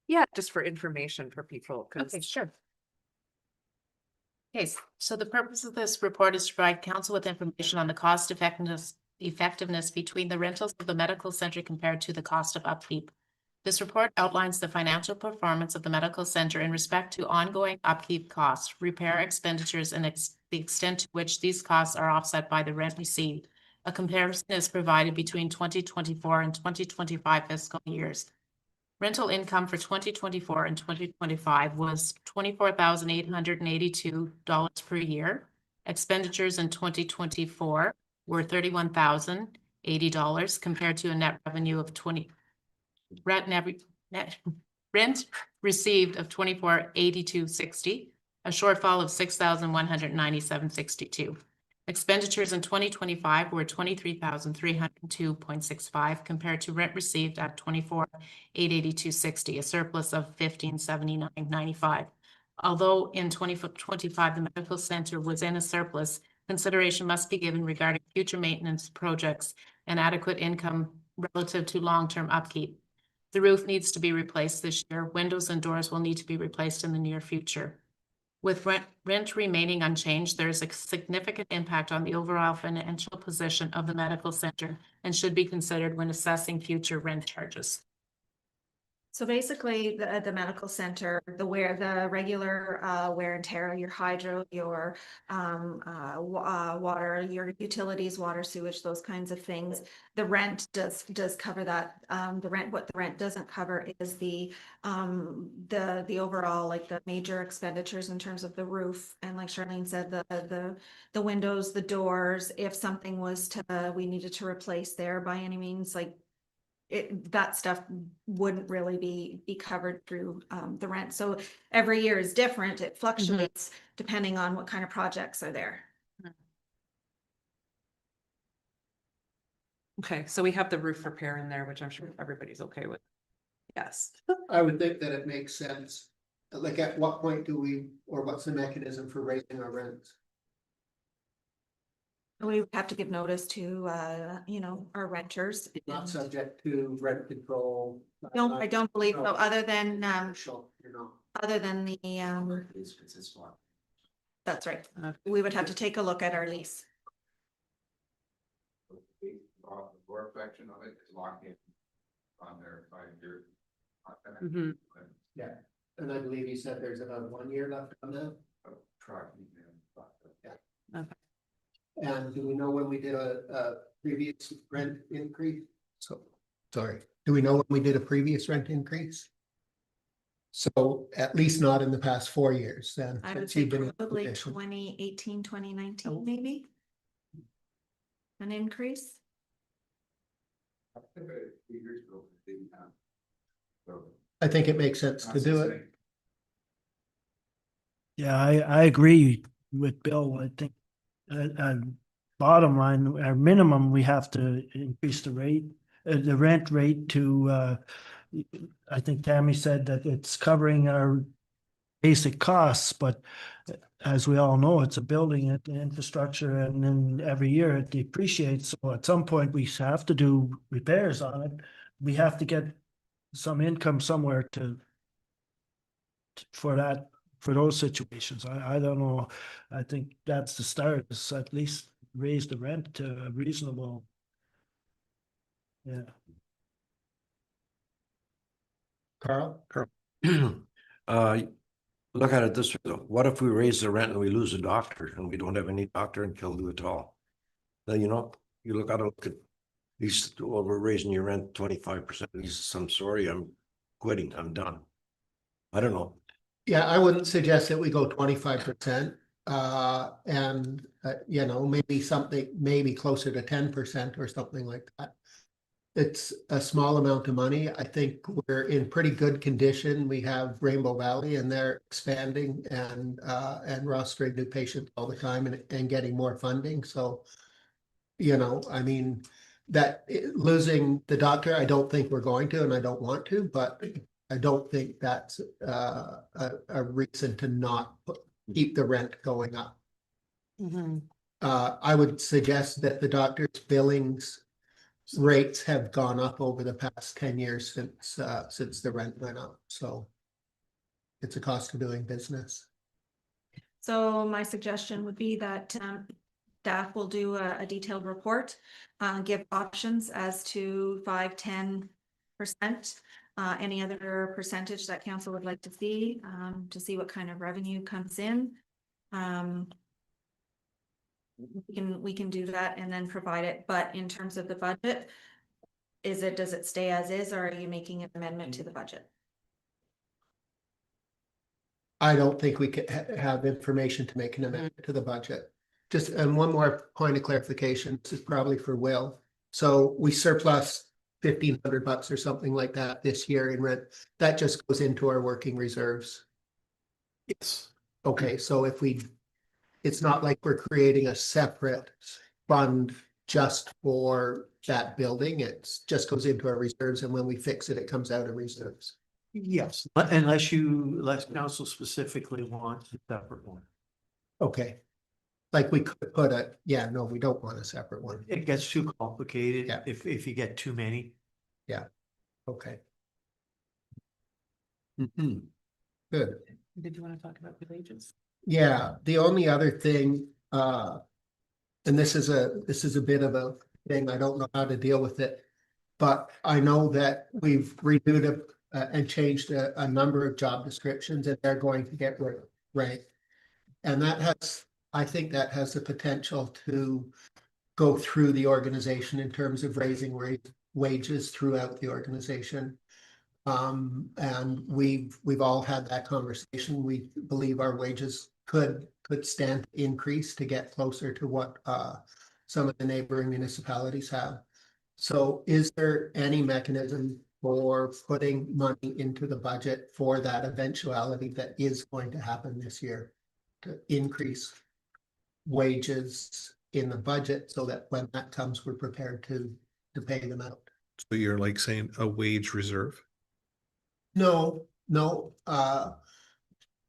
Yeah, just for information for people, because Okay, sure. Okay, so the purpose of this report is to provide council with information on the cost effectiveness between the rentals of the medical center compared to the cost of upkeep. This report outlines the financial performance of the medical center in respect to ongoing upkeep costs, repair expenditures, and the extent to which these costs are offset by the rent received. A comparison is provided between 2024 and 2025 fiscal years. Rental income for 2024 and 2025 was $24,882 per year. Expenditures in 2024 were $31,080 compared to a net revenue of rent received of $24,882.60, a shortfall of $6,197.62. Expenditures in 2025 were $23,302.65 compared to rent received at $24,882.60, a surplus of $15,79.95. Although in 2025 the medical center was in a surplus, consideration must be given regarding future maintenance projects and adequate income relative to long-term upkeep. The roof needs to be replaced this year. Windows and doors will need to be replaced in the near future. With rent remaining unchanged, there is a significant impact on the overall financial position of the medical center and should be considered when assessing future rent charges. So basically, the medical center, the regular wear and tear, your hydro, your water, your utilities, water, sewage, those kinds of things. The rent does cover that. What the rent doesn't cover is the overall, like the major expenditures in terms of the roof, and like Charlene said, the windows, the doors. If something was we needed to replace there by any means, like that stuff wouldn't really be covered through the rent. So every year is different. It fluctuates depending on what kind of projects are there. Okay, so we have the roof repair in there, which I'm sure everybody's okay with. Yes. I would think that it makes sense. Like, at what point or what's the mechanism for raising our rents? We would have to give notice to our renters. Not subject to rent control. No, I don't believe so, other than Commercial, other than the that's right. We would have to take a look at our lease. The board section of it is locked in on their 5-year. Mhm. Yeah, and I believe you said there's about 1 year left on that. And do we know when we did a previous rent increase? Sorry, do we know when we did a previous rent increase? So at least not in the past 4 years then. I would since say you've been in probably position. 2018, 2019, maybe. An increase. I think it makes sense to do it. Yeah, I agree with Bill. I think bottom line, our minimum, we have to increase the rate, the rent rate to, I think Tammy said that it's covering our basic costs, but as we all know, it's a building, infrastructure, and then every year it depreciates. So at some point we have to do repairs on it. We have to get some income somewhere for those situations. I don't know. I think that's the start, is at least raise the rent to a reasonable. Yeah. Carl? The look at it this way though, what if we raise the rent and we lose a doctor and we don't have any doctor in Kildu at all? Then, you know, you look at these, well, we're raising your rent 25%. He says, I'm sorry, I'm quitting, I'm done. I don't know. Yeah, I wouldn't suggest that we go 25%. And you know, maybe closer to 10% or something like that. It's a small amount of money. I think we're in pretty good condition. We have Rainbow Valley and they're expanding and rostering new patients all the time and getting more funding. So, you know, I mean, losing the doctor, I don't think we're going to, and I don't want to, but I don't think that's a reason to not keep the rent going up. I would suggest that the doctor's billings rates have gone up over the past 10 years since the rent went up. So it's a cost of doing business. So my suggestion would be that staff will do a detailed report, give options as to 5, 10%, any other percentage that council would like to see what kind of revenue comes in. We can do that and then provide it, but in terms of the budget, does it stay as is, or are you making an amendment to the budget? I don't think we could have information to make an amendment to the budget. Just, and one more point of clarification, this is probably for Will. So we surplus $1,500 or something like that this year in rent. That just goes into our working reserves. Yes. Okay, so it's not like we're creating a separate fund just for that building. It just goes into our reserves, and when we fix it, it comes out of reserves. Yes, unless council specifically wants a separate one. Okay. Like we could put no, we don't want a separate one. It gets too complicated Yeah. if you get too many. Okay, Mhm. good. Did you want to talk about the wages? Yeah, the only other thing, and this is a bit of a thing, I don't know how to deal with it. But I know that we've renewed and changed a number of job descriptions, and they're going to get ranked. And I think that has the potential to go through the organization in terms of raising wages throughout the organization. And we've all had that conversation. We believe our wages could stand to increase to get closer to what some of the neighboring municipalities have. So is there any mechanism for putting money into the budget for that eventuality that is going to happen this year to increase wages in the budget so that when that comes, we're prepared to pay them out? So you're like saying a wage reserve? No,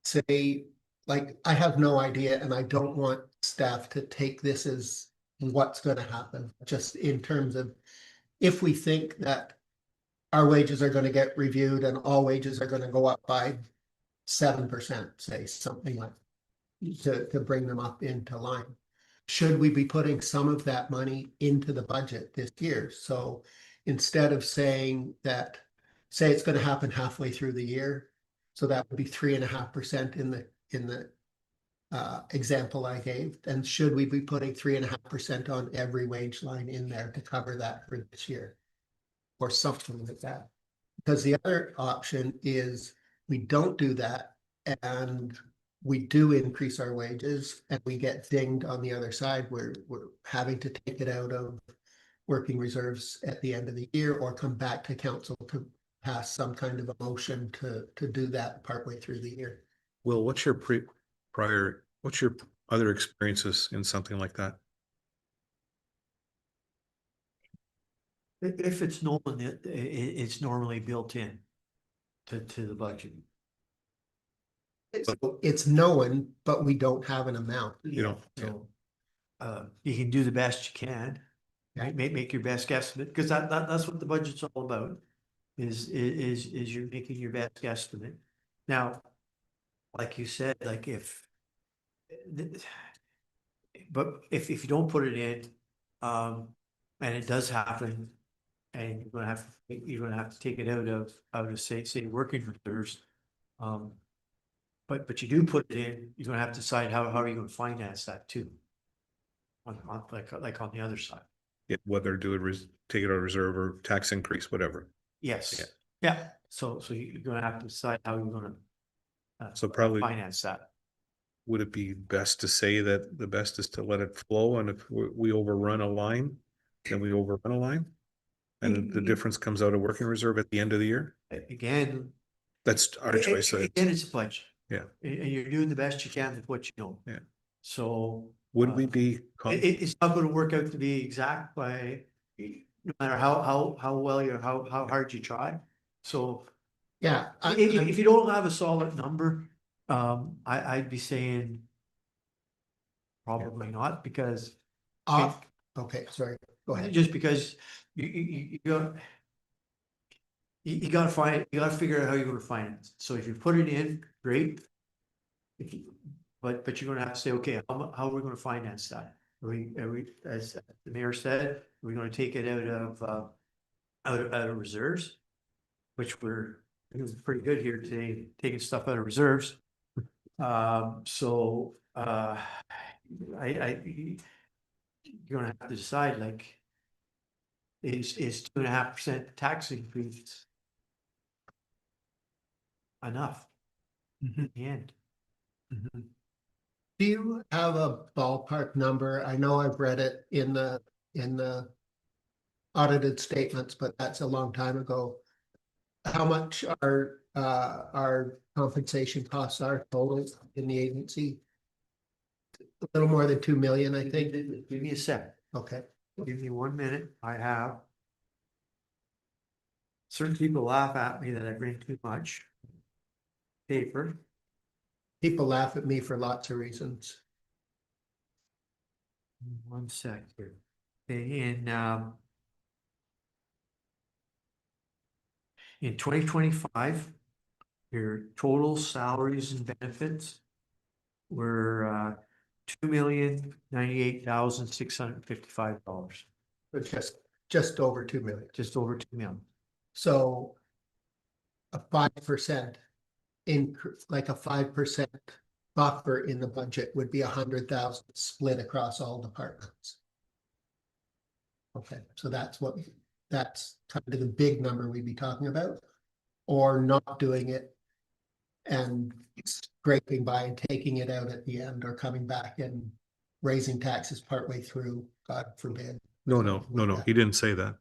say, like, I have no idea, and I don't want staff to take this as what's gonna happen, just in terms of if we think that our wages are gonna get reviewed and all wages are gonna go up by 7%, say, something like to bring them up into line. Should we be putting some of that money into the budget this year? So instead of saying that, say it's gonna happen halfway through the year, so that would be 3.5% in the example I gave. And should we be putting 3.5% on every wage line in there to cover that for this year? Or something like that. Because the other option is we don't do that and we do increase our wages and we get dinged on the other side. We're having to take it out of working reserves at the end of the year or come back to council to pass some kind of a motion to do that partway through the year. Will, what's your what's your other experiences in something like that? If it's known that it's normally built in to the budget. It's known, but we don't have an amount. You know, So you can do the best you can, right? Make your best guesstimate, because that's what the budget's all about. Is you're making your best guesstimate. Now, like you said, like but if you don't put it in, and it does happen, and you're gonna have to take it out of say working reserves. but you do put it in, you're gonna have to decide how are you gonna finance that too? On like on the other side. Yeah, whether do it, take it out of reserve or tax increase, whatever. Yes, Yeah. yeah, so you're gonna have to decide how you're gonna. So probably- finance that. Would it be best to say that the best is to let it flow, and if we overrun a line, then we overrun a line? And the difference comes out of working reserve at the end of the year? Again. That's our choice. Again, it's a budget. Yeah. And you're doing the best you can with what you know. Yeah. So. Would we be? It's not gonna work out to be exact by, no matter how well how hard you try. So Yeah. if you don't have a solid number, I'd be saying probably not, because Okay, sorry, go ahead. just because you gotta figure out how you're gonna finance. So if you put it in, great. If you, but you're gonna have to say, okay, how are we gonna finance that? Are we, as the mayor said, we're gonna take it out of reserves, which I think it was pretty good here today, taking stuff out of reserves. So you're gonna have to decide, like, is 2.5% tax increase enough in the end? Do you have a ballpark number? I know I've read it in the audited statements, but that's a long time ago. How much our compensation costs are total in the agency? A little more than 2 million, I think. Give me a sec. Okay. Give me 1 minute. I have. Certain people laugh at me that I bring too much paper. People laugh at me for lots of reasons. 1 sec here. In 2025, your total salaries and benefits were $2,098,655. Just over 2 million. Just over 2 million. So a 5% increase, like a 5% buffer in the budget would be 100,000 split across all departments. Okay, so that's kind of the big number we'd be talking about, or not doing it and scraping by and taking it out at the end, or coming back and raising taxes partway through, God forbid. No, he didn't say that.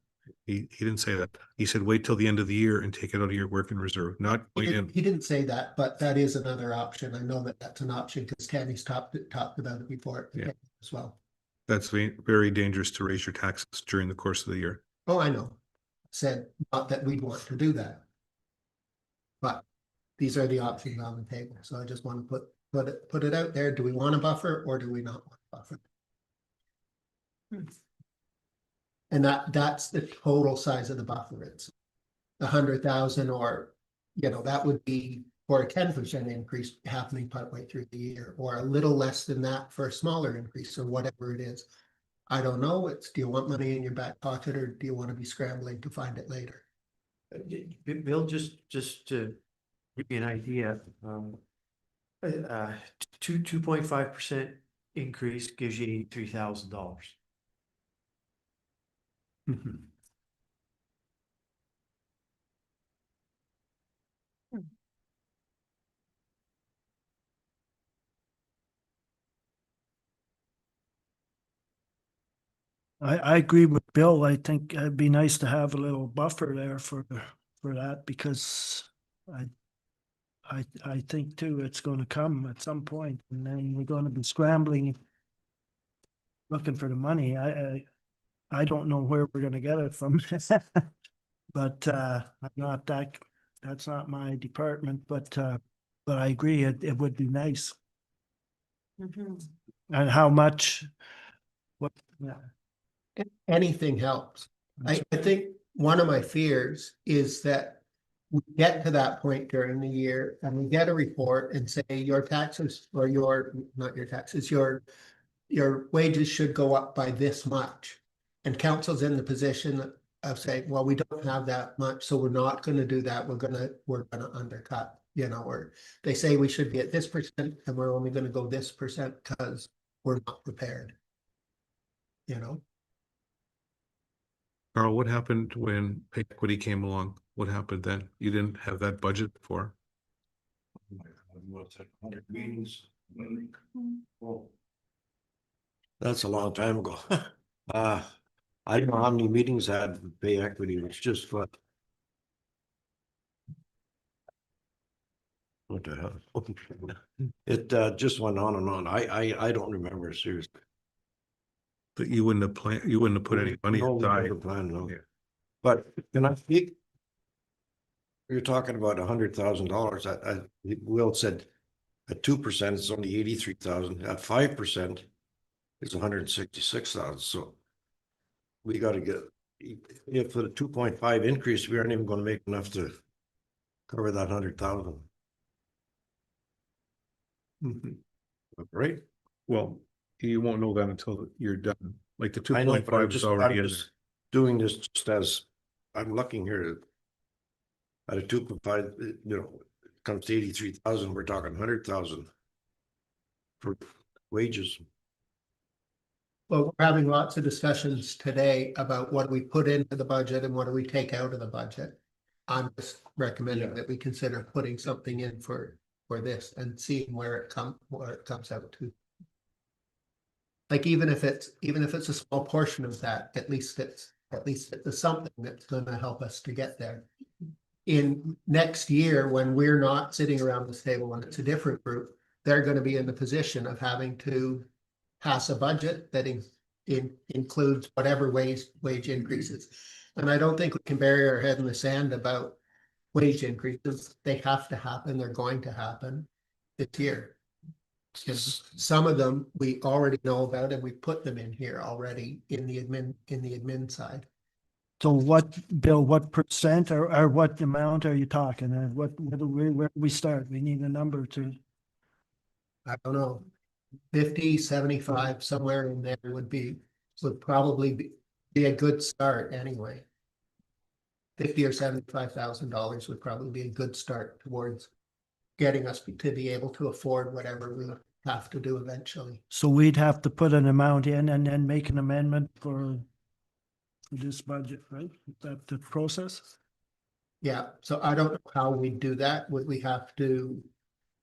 He didn't say that. He said, wait till the end of the year and take it out of your working reserve, not wait in. He didn't say that, but that is another option. I know that that's an option because Tammy's talked about it before as well. That's very dangerous to raise your taxes during the course of the year. Oh, I know. Said not that we'd want to do that. But these are the options on the table. So I just want to put it out there. Do we want a buffer or do we not want a buffer? And that's the total size of the buffer. It's 100,000, or, that would be for a 10% increase happening partway through the year, or a little less than that for a smaller increase, or whatever it is. I don't know. Do you want money in your back pocket, or do you want to be scrambling to find it later? Bill, just to give you an idea, 2.5% increase gives you $83,000. I agree with Bill. I think it'd be nice to have a little buffer there for that, because I think too it's going to come at some point, and then we're going to be scrambling looking for the money. I don't know where we're going to get it from, but I'm not that's not my department. But I agree it would be nice. And how much? What? Yeah. Anything helps. I think one of my fears is that we get to that point during the year and we get a report and say your taxes, or not your taxes, your wages should go up by this much. And council's in the position of saying, well, we don't have that much, so we're not going to do that. We're gonna undercut. or they say we should be at this percent and we're only gonna go this percent because we're not prepared. Carl, what happened when pay equity came along? What happened then? You didn't have that budget before? What's that, 100 meetings? Oh. That's a long time ago. I don't know how many meetings I had with pay equity, it's just fun. What the hell? It just went on and on. I don't remember seriously. But you wouldn't have planned, you wouldn't have put any money No, we aside. never planned, no. Yeah. But can I speak? You're talking about $100,000. Will said at 2%, it's only 83,000. At 5%, it's 166,000. So we got to get, if for the 2.5 increase, we aren't even going to make enough to cover that 100,000. Mhm. Right? Well, you won't know that until you're done. Like the I know, but 2.5 is already in there. doing this just as I'm looking here at a 2.5, comes to 83,000, we're talking 100,000 for wages. Well, we're having lots of discussions today about what we put into the budget and what do we take out of the budget. I'm just recommending that we consider putting something in for this and seeing where it comes out to. Like even if it's a small portion of that, at least it's something that's gonna help us to get there. In next year, when we're not sitting around this table and it's a different group, they're gonna be in the position of having to pass a budget that includes whatever wage increases. And I don't think we can bury our head in the sand about wage increases. They have to happen. They're going to happen this year. Because some of them we already know about and we put them in here already in the admin side. So what, Bill, what percent or what amount are you talking? And where do we start? We need a number to. I don't know, 50, 75, somewhere in there would probably be a good start anyway. $50,000 or $75,000 would probably be a good start towards getting us to be able to afford whatever we have to do eventually. So we'd have to put an amount in and then make an amendment for this budget, right? Is that the process? Yeah, so I don't know how we do that. Would we have to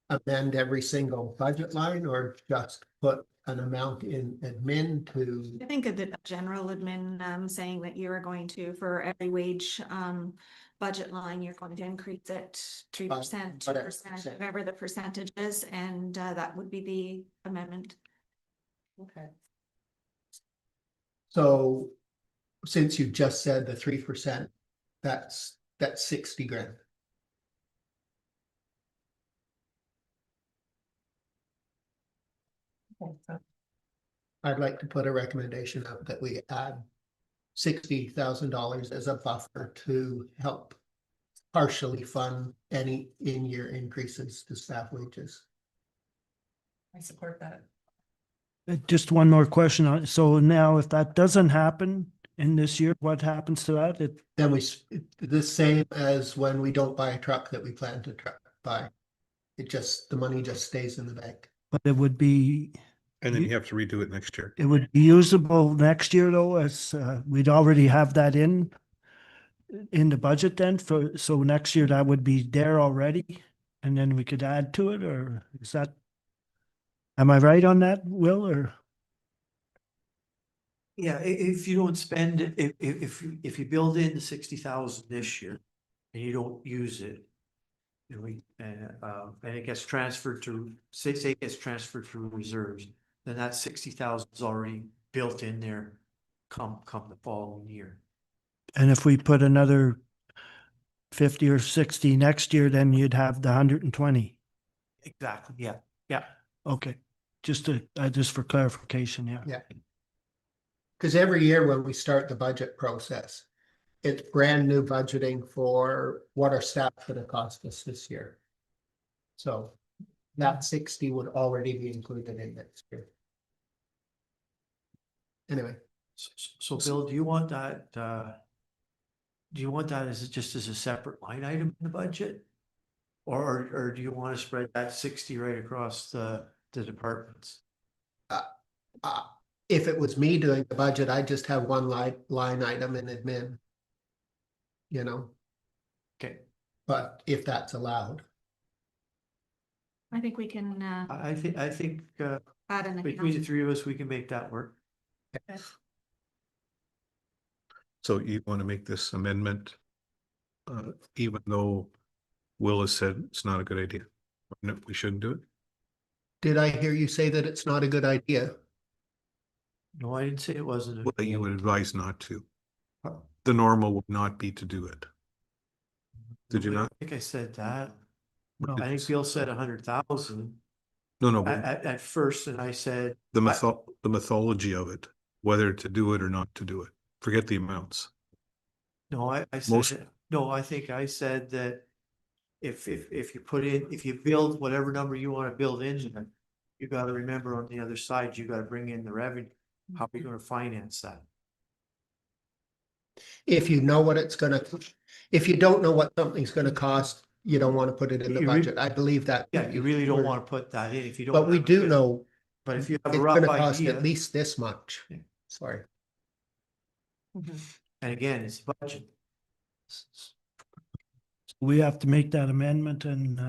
amend every single budget line or just put an amount in admin to? I think a general admin, saying that you are going to, for every wage, budget line, you're going to increase it 3%, 2%, whatever the percentage is, and that would be the amendment. Okay. So since you just said the 3%, that's 60 grand. I'd like to put a recommendation out that we add $60,000 as a buffer to help partially fund any in-year increases to staff wages. I support that. Just one more question on, so now if that doesn't happen in this year, what happens to that? Then the same as when we don't buy a truck that we plan to buy. The money just stays in the bank. But it would be. And then you have to redo it next year. It would be usable next year though, as we'd already have that in the budget then so next year that would be there already and then we could add to it, or is that, am I right on that, Will, or? Yeah, if you don't spend it, if you build in the 60,000 this year and you don't use it, and it gets transferred to, say it gets transferred through reserves, then that 60,000 is already built in there come the following year. And if we put another 50 or 60 next year, then you'd have the 120. Exactly, yeah. Okay, just for clarification, yeah. Yeah. Because every year when we start the budget process, it's brand new budgeting for what our staff gonna cost us this year. So that 60 would already be included in next year. Anyway. So Bill, do you want that, as just as a separate line item in the budget? Or do you want to spread that 60 right across the departments? If it was me doing the budget, I'd just have one line item in admin. You know, Okay, but if that's allowed. I think we can, I think, add an between the account. three of us, we can make that work. So you want to make this amendment, even though Will has said it's not a good idea? No, we shouldn't do it. Did I hear you say that it's not a good idea? No, I didn't say it wasn't. Well, you would advise not to. The normal would not be to do it. Did you I not? think I said that. What No, did I you think say? Bill said 100,000 No, but at first, and I said. the mythology of it, whether to do it or not to do it. Forget the amounts. No, I Most- said, no, I think I said that if you put in, if you build whatever number you want to build in there, you gotta remember on the other side, you gotta bring in the revenue. How are you gonna finance that? If you know what it's gonna, if you don't know what something's gonna cost, you don't want to put it in the You re- budget. I believe that. Yeah, you really don't want to put that in if you don't. But we have a do good- know But if you have it's a rough gonna cost idea, at least this much. Yeah. Sorry. and again, it's budget. We have to make that amendment and,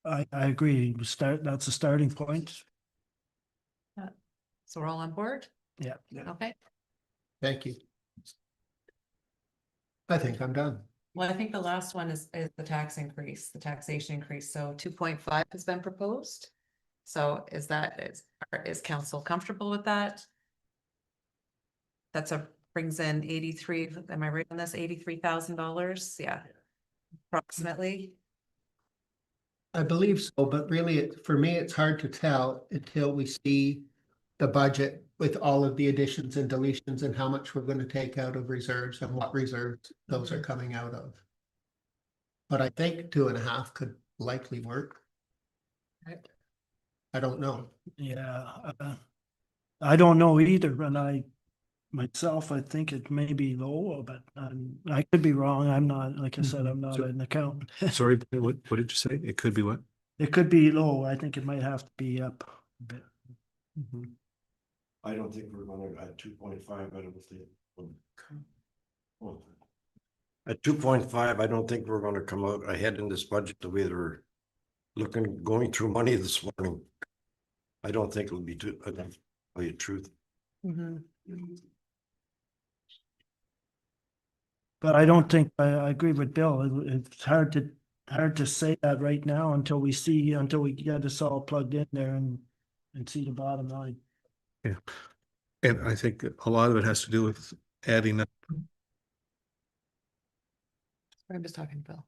I agree. That's a starting point. So we're all on board? Yeah. Okay. Thank you. I think I'm done. Well, I think the last one is the tax increase, the taxation increase. So 2.5 has been proposed. So is council comfortable with that? Brings in 83, am I right on this? $83,000? Yeah. Approximately. I believe so, but really, for me, it's hard to tell until we see the budget with all of the additions and deletions and how much we're gonna take out of reserves and what reserves those are coming out of. But I think 2.5 could likely work. I don't know. Yeah, I don't know either, and myself, I think it may be low, but I could be wrong. I'm not, like I said, I'm not So- an accountant. Sorry, what did you say? It could be what? It could be low. I think it might have to be up a bit. I don't think we're gonna, at 2.5, I don't think. Well, at 2.5, I don't think we're gonna come out ahead in this budget the way they're going through money this morning. I don't think it'll be I don't tell you the truth. But I don't think, I agree with Bill. It's hard to say that right now until we get this all plugged in there and see the bottom line. Yeah. And I think a lot of it has to do with adding up. I'm just talking to Bill.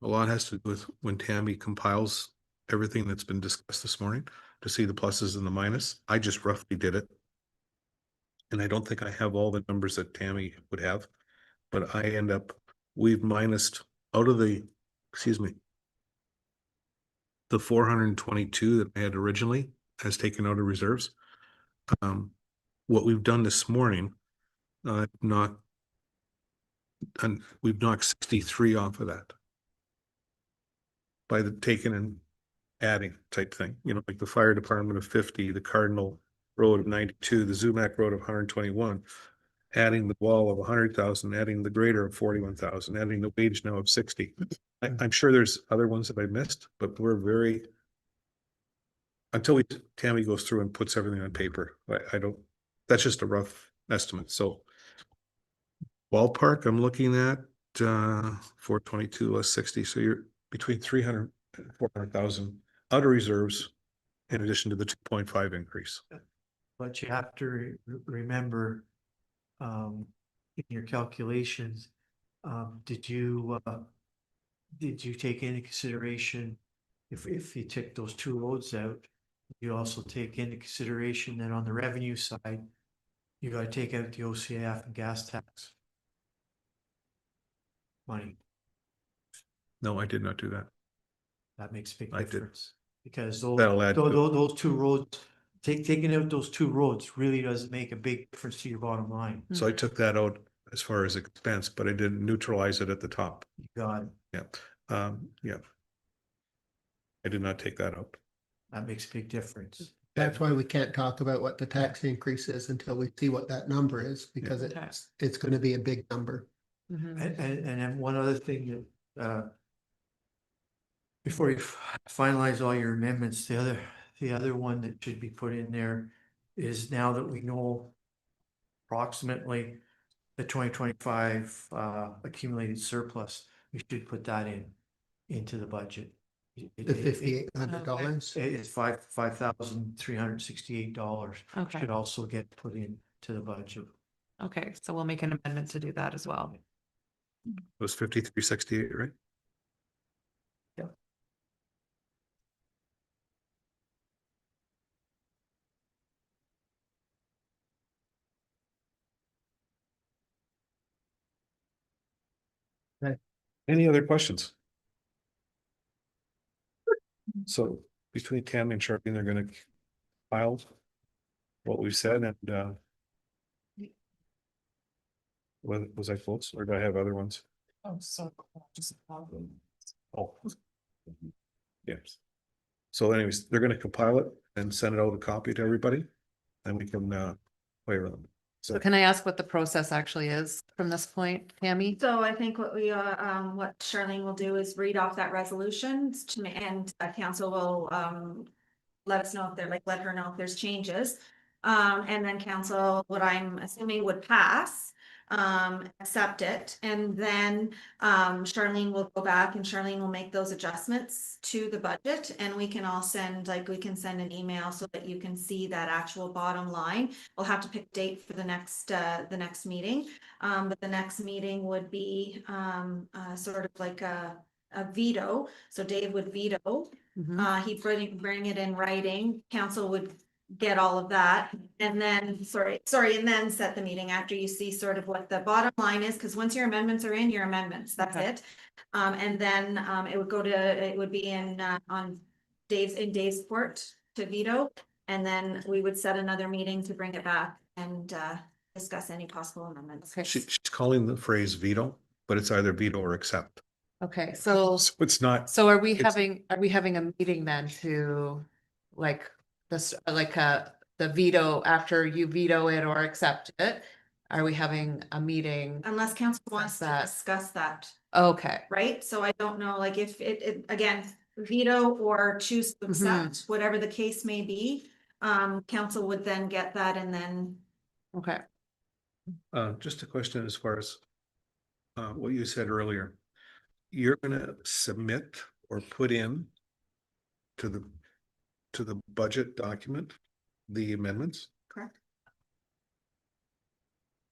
A lot has to do with when Tammy compiles everything that's been discussed this morning to see the pluses and the minus. I just roughly did it. And I don't think I have all the numbers that Tammy would have, but we've minused out of the 422 that I had originally has taken out of reserves. What we've done this morning, we've knocked 63 off of that by the taking and adding type thing, like the fire department of 50, the Cardinal Road of 92, the Zumac Road of 121, adding the wall of 100,000, adding the grader of 41,000, adding the wage now of 60. I'm sure there's other ones that I missed, but we're until Tammy goes through and puts everything on paper. That's just a rough estimate. So ballpark, I'm looking at 422 less 60. So you're between 300 and 400,000 out of reserves in addition to the 2.5 increase. But you have to remember, in your calculations, did you take into consideration if you took those two roads out, you also take into consideration that on the revenue side, you gotta take out the OCF and gas tax money. No, I did not do that. That makes a big I did. difference. Because That'll add to it. those two roads, taking out those two roads really doesn't make a big difference to your bottom line. So I took that out as far as expense, but I didn't neutralize it at the top. You got it. Yeah. Yeah. I did not take that out. That makes a big difference. That's why we can't talk about what the tax increase is until we see what that number is, because Okay. it's gonna be a big number. Mhm. And then one other thing that, before you finalize all your amendments, the other one that should be put in there is now that we know approximately the 2025 accumulated surplus, we should put that into the budget. The $5,800. It's $5,368 Okay. should also get put into the budget. Okay, so we'll make an amendment to do that as well. It was 5368, right? Any other questions? So between Tammy and Sharpie, they're gonna file what we've said and was I close or do I have other ones? Oh. Yes. So anyways, they're gonna compile it and send it out a copy to everybody and we can play around. So can I ask what the process actually is from this point, Tammy? So I think what what Charlene will do is read off that resolution and council will, let us know if they're let her know if there's changes. And then council, what I'm assuming would pass, accept it. And then, Charlene will go back and Charlene will make those adjustments to the budget and we can all send, we can send an email so that you can see that actual bottom line. We'll have to pick a date for the next meeting. But the next meeting would be, sort of like a veto. So Dave would veto. Mhm. He'd bring it in writing, council would get all of that, and then, and then set the meeting after you see sort of what the bottom line is, because once your amendments are in, your amendments, that's Okay. it. And then, it would be in Dave's court to veto, and then we would set another meeting to bring it back and, discuss any possible amendments. Okay, She's calling the phrase veto, but it's either veto or accept. okay, so It's not. so are we It's- having a meeting then to this, the veto after you veto it or accept it? Are we having a meeting? Unless council wants to That. discuss that. Okay, Right? So I don't know, if it, again, veto or choose to accept, whatever the case may be. Council would then get that and then, okay. Just a question as far as what you said earlier. You're gonna submit or put in to the budget document, the amendments? correct?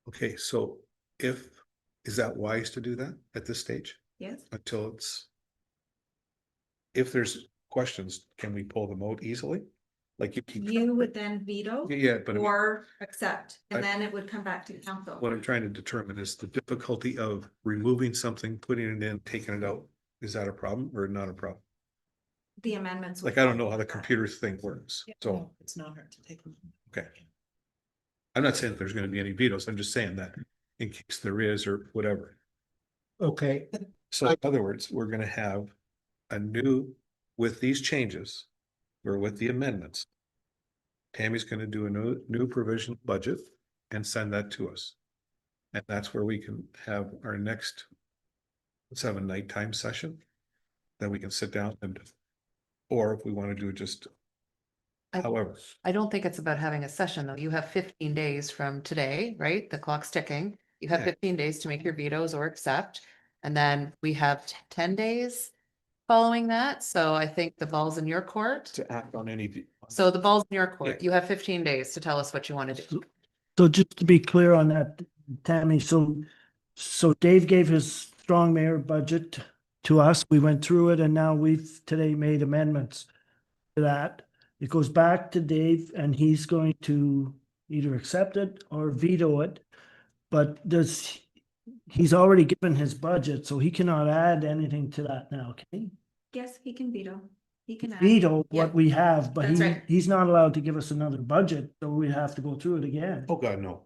Okay, so is that wise to do that at this stage Yes. until if there's questions, can we pull them out easily? Like you keep. You would then veto Yeah, but or accept, and I- then it would come back to council. what I'm trying to determine is the difficulty of removing something, putting it in, taking it out. Is that a problem or not a problem? The amendments. would Like, I don't know follow how the that. computer thing works, so, It's not hard to take them. okay. I'm not saying that there's gonna be any vetoes, I'm just saying that in case there is or whatever. Okay, So in other words, we're gonna have with these changes, or with the amendments. Tammy's gonna do a new provision budget and send that to us. And that's where we can have our next. Let's have a nighttime session. That we can sit down or if we wanna do it just. I- However, I don't think it's about having a session, though. You have 15 days from today, right? The clock's ticking. You have Yeah. 15 days to make your vetoes or accept. And then we have 10 days following that. So I think the ball's in your court. to act on any. So the ball's in your court. Yeah. You have 15 days to tell us what you want to do. So just to be clear on that, Tammy, so Dave gave his strong mayor budget to us. We went through it and now we've today made amendments to that. It goes back to Dave and he's going to either accept it or veto it. But he's already given his budget, so he cannot add anything to that now, can he? Yes, he can veto. He can. add. Veto Yeah. what we have, but That's right. he's not allowed to give us another budget, so we have to go through it again. Oh, God, no.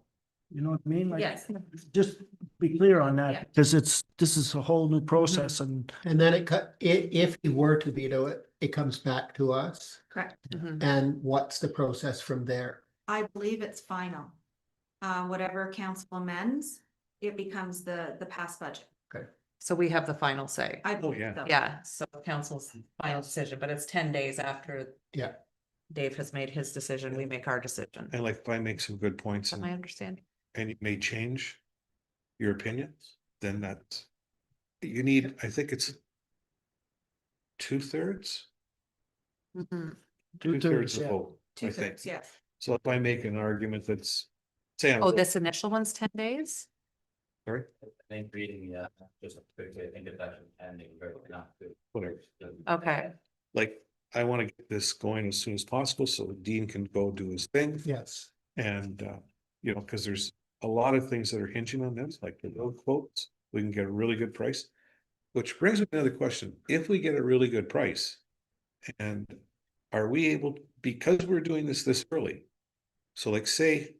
You know what I mean? Like, Yes. just be clear on Yeah. that, because this is a whole new process and And then if you were to veto it, it comes back to us. Correct. Mhm. And what's the process from there? I believe it's final. Whatever council amends, it becomes the past budget. So we have the final say. I believe yeah. so. Yeah, so council's final decision, but it's 10 days after Yeah. Dave has made his decision, we make our decision. And like, if I make some good Is points that my and understanding? you may change your opinions, then that's, you need, I think it's 2/3. Mhm. 2/3 of yeah. vote, I think. 2/3, yes. So if I make an argument that's, say, Oh, this initial one's 10 days? sorry, I think reading, just quickly, I think it's actually pending, very not good. whatever, Okay, like, I want to get this going as soon as possible so Dean can go do his thing. Yes. And, you know, because there's a lot of things that are hinging on this, like the road quotes, we can get a really good price. Which brings me to another question, if we get a really good price, and are we able, because we're doing this early, so like say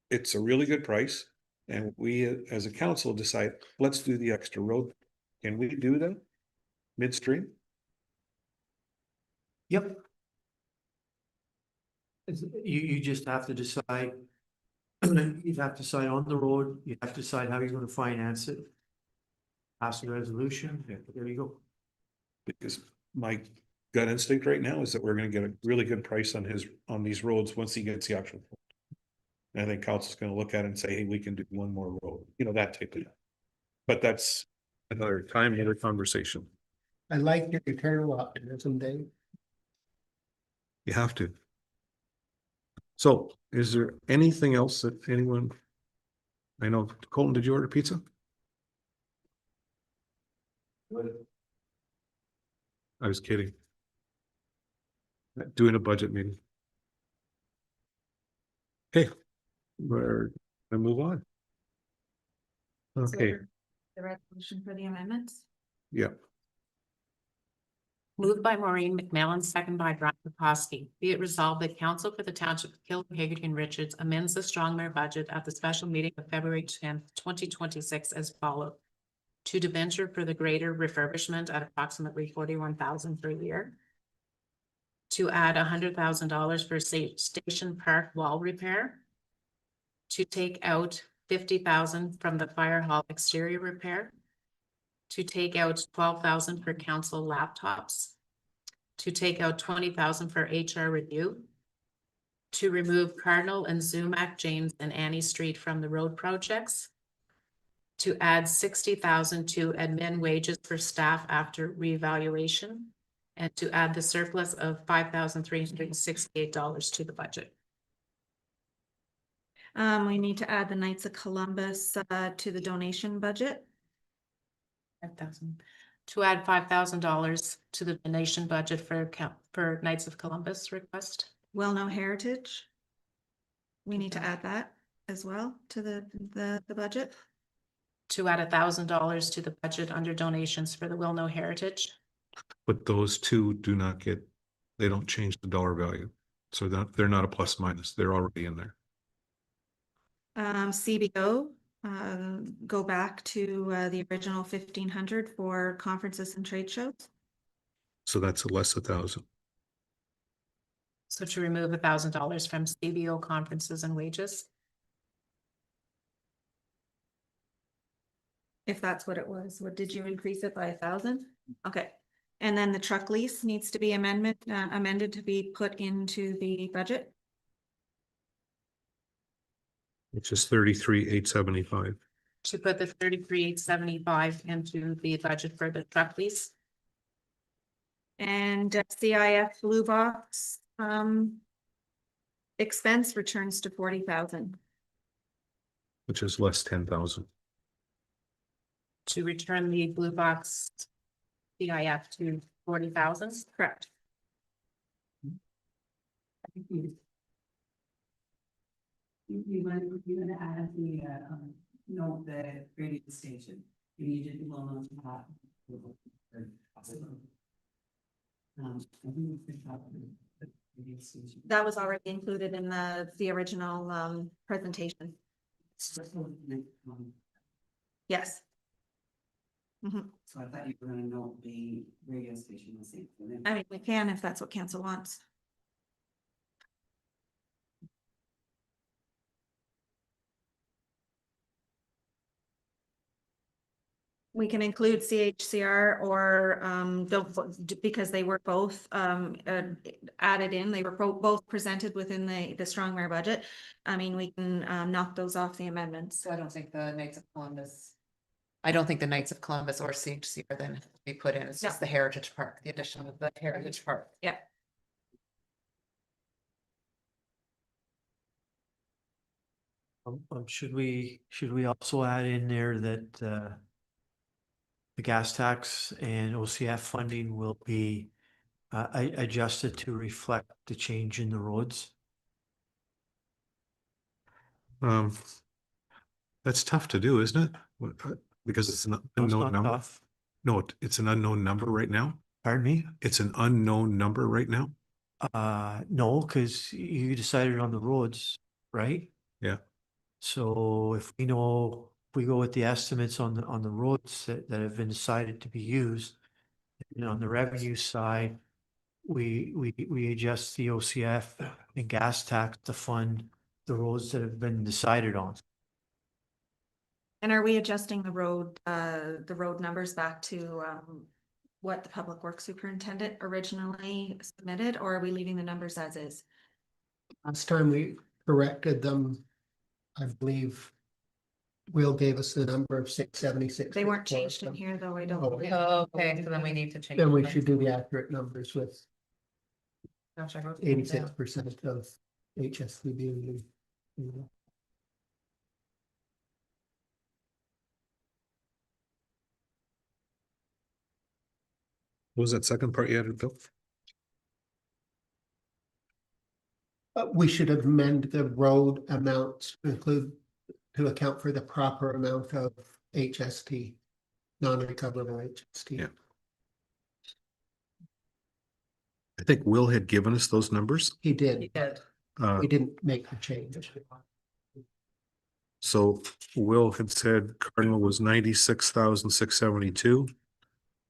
it's a really good price, and we as a council decide, let's do the extra road, can we do that midstream? Yep. You just have to decide. You have to decide on the road, you have to decide how you're gonna finance it. Pass a resolution, there you go. Because my gut instinct right now is that we're gonna get a really good price on these roads once he gets the actual quote. And I think council's gonna look at it and say, hey, we can do one more road, you know, that type of. But that's another time, another conversation. I like your eternal optimism, Dave. You have to. So is there anything else that anyone? I know, Colton, did you order pizza? I was kidding. Doing a budget meeting. Okay, we're gonna move on. Okay, The resolution for the amendments. yeah, Moved by Maureen McMillan, second by Brian Poposky. Be it resolved that council for the township of Kilburn, Hagerty and Richards amends the Strongmere budget at the special meeting of February 10th, 2026 as follows. To debenture for the greater refurbishment at approximately 41,000 per year. To add $100,000 for station park wall repair. To take out 50,000 from the fire hall exterior repair. To take out 12,000 for council laptops. To take out 20,000 for HR review. To remove Cardinal and Zumac, James and Annie Street from the road projects. To add 60,000 to admin wages for staff after reevaluation. And to add the surplus of $5,368 to the budget. We need to add the Knights of Columbus to the donation budget. 5,000. To add $5,000 to the donation budget for Knights of Columbus request. Well-known heritage. We need to add that as well to the budget. To add $1,000 to the budget under donations for the Will Know Heritage. but those two do not get, they don't change the dollar value. So that they're not a plus minus, they're already in there. CBO, go back to the original 1,500 for conferences and trade shows. So that's a less 1,000. So to remove $1,000 from CBO conferences and wages. If that's what it was, what did you increase it by 1,000? Okay, and then the truck lease needs to be amended to be put into the budget. Which is 33,875. To put the 33,875 into the budget for the truck lease. And CIF Blue Box expense returns to 40,000. Which is less 10,000. To return the blue box CIF to 40,000. Correct. You're gonna add the, the radio station, you needed to well known to have. I think it's the top. radio station? That was already included in the original presentation. Yes. Mhm. So I thought you were gonna note the radio station was included. I mean, we can if that's what council wants. We can include CHCR or don't, because they were both added in, they were both presented within the Strong budget. I mean, we can knock those off the amendments. So I don't think the Knights of Columbus. I don't think the Knights of Columbus or CHC are then have to be put in. It's just the Heritage Park, the addition of the Heritage Park. Yeah. Should we also add in there that the gas tax and OCF funding will be adjusted to reflect the change in the roads? That's tough to do, isn't it? Because it's an No, it's unknown not number. tough. No, it's an unknown number right now. Pardon me? It's an unknown number right now. No, because you decided on the roads, right? Yeah. So if we know, if we go with the estimates on the roads that have been decided to be used, you know, on the revenue side, we adjust the OCF and gas tax to fund the roads that have been decided on. And are we adjusting the road numbers back to what the Public Works Superintendent originally submitted, or are we leaving the numbers as is? Last time we corrected them, I believe Will gave us the number of 676. They weren't changed in here, though, I don't. Oh, believe. Okay, so then we need to change. Then we them. should do the accurate numbers with Gosh, I wrote them down. 86% of HSV being. What was that second part you added, Phil? We should amend the road amounts to include, to account for the proper amount of HST, non-recoverable HST. Yeah. I think Will had given us those numbers. He He did. did. We didn't make the change. So Will had said Cardinal was 96,672.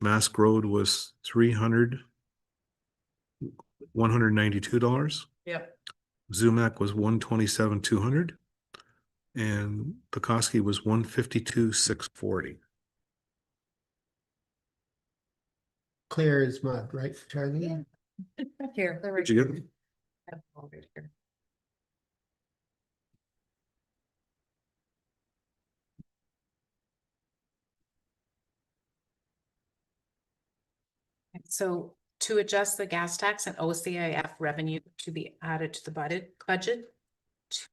Mask Road was $192. Yep. Zumac was 127,200. And Pekoski was 152,640. Clear as mud, right, Charlie? Yeah. Here, they're right Did you get here. them? I have them all right here. So to adjust the gas tax and OCIF revenue to be added to the budget,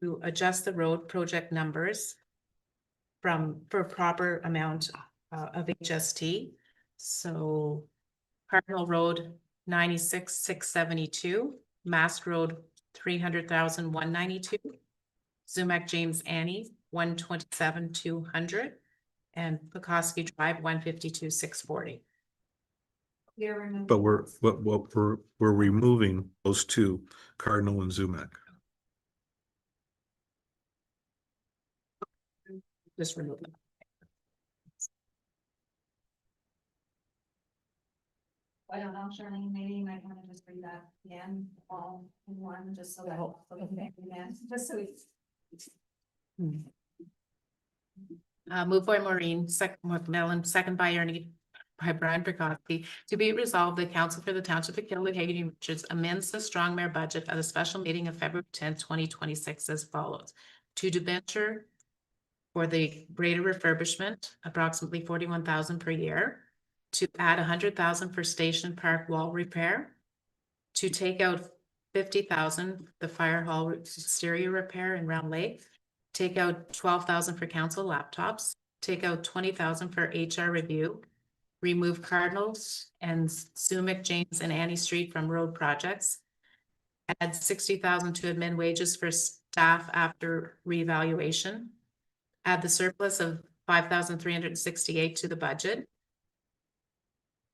to adjust the road project numbers for proper amount of HST. So Cardinal Road 96,672, Mast Road 300,192, Zumac James Annie 127,200, and Pekoski Drive 152,640. But we're removing those two, Cardinal and Zumac. Just remove them. I don't know, Charlene, maybe you might want to just read that again, all in one, just so that. Just so we. Moved by Maureen, second by Mellon, second by Ernie, by Brian Pekoski, to be resolved, the Council for the Township of Kilwood, Hagerty Richards amends the Strong budget at a special meeting of February 10th, 2026 as follows. To debenture for the greater refurbishment, approximately 41,000 per year. To add 100,000 for Station Park wall repair. To take out 50,000, the fire hall exterior repair in Round Lake. Take out 12,000 for council laptops. Take out 20,000 for HR review. Remove Cardinals and Sumic, James and Annie Street from road projects. Add 60,000 to admin wages for staff after reevaluation. Add the surplus of 5,368 to the budget.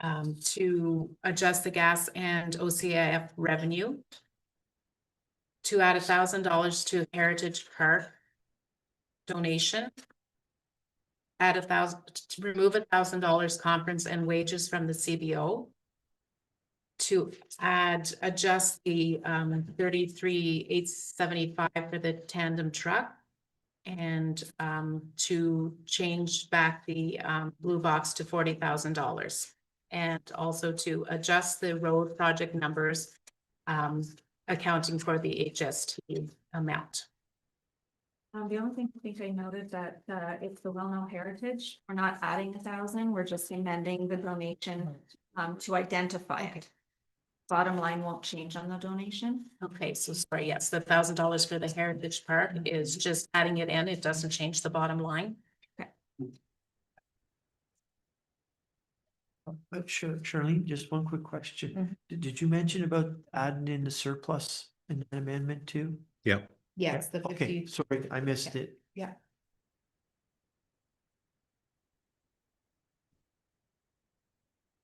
To adjust the gas and OCIF revenue to add $1,000 to Heritage Park donation. Add remove $1,000 conference and wages from the CBO. To adjust the 33,875 for the tandem truck. And to change back the blue box to $40,000. And also to adjust the road project numbers, accounting for the HST amount. The only thing I think I noted that it's the well-known heritage. We're not adding 1,000, we're just amending the donation to identify it. Bottom line won't change on the donation. Okay, so sorry, yes, the $1,000 for the Heritage Park is just adding it in. It doesn't change the bottom line. But Charlene, just one quick question. Mhm. Did you mention about adding in the surplus in an amendment too? Yeah. Yes, the Okay, 50. sorry, I missed it. Yeah.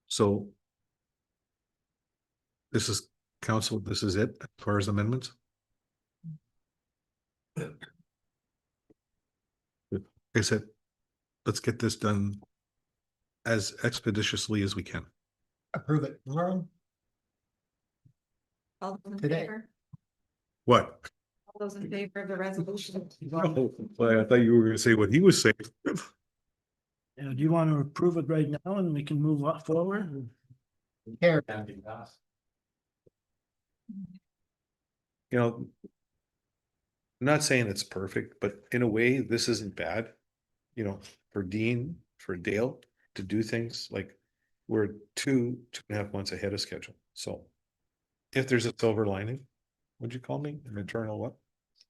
So this is council, this is it as far as amendments? Like I said, let's get this done as expeditiously as we can. Approve it tomorrow. All those in Today. favor? What? All those in favor of the resolution? No, I thought you were gonna say what he was saying. Do you want to approve it right now and we can move forward? Here, You know, I'm not saying it's perfect, but in a way, this isn't bad. You know, for Dean, for Dale to do things like we're 2.5 months ahead of schedule. So if there's a silver lining, would you call me an eternal what?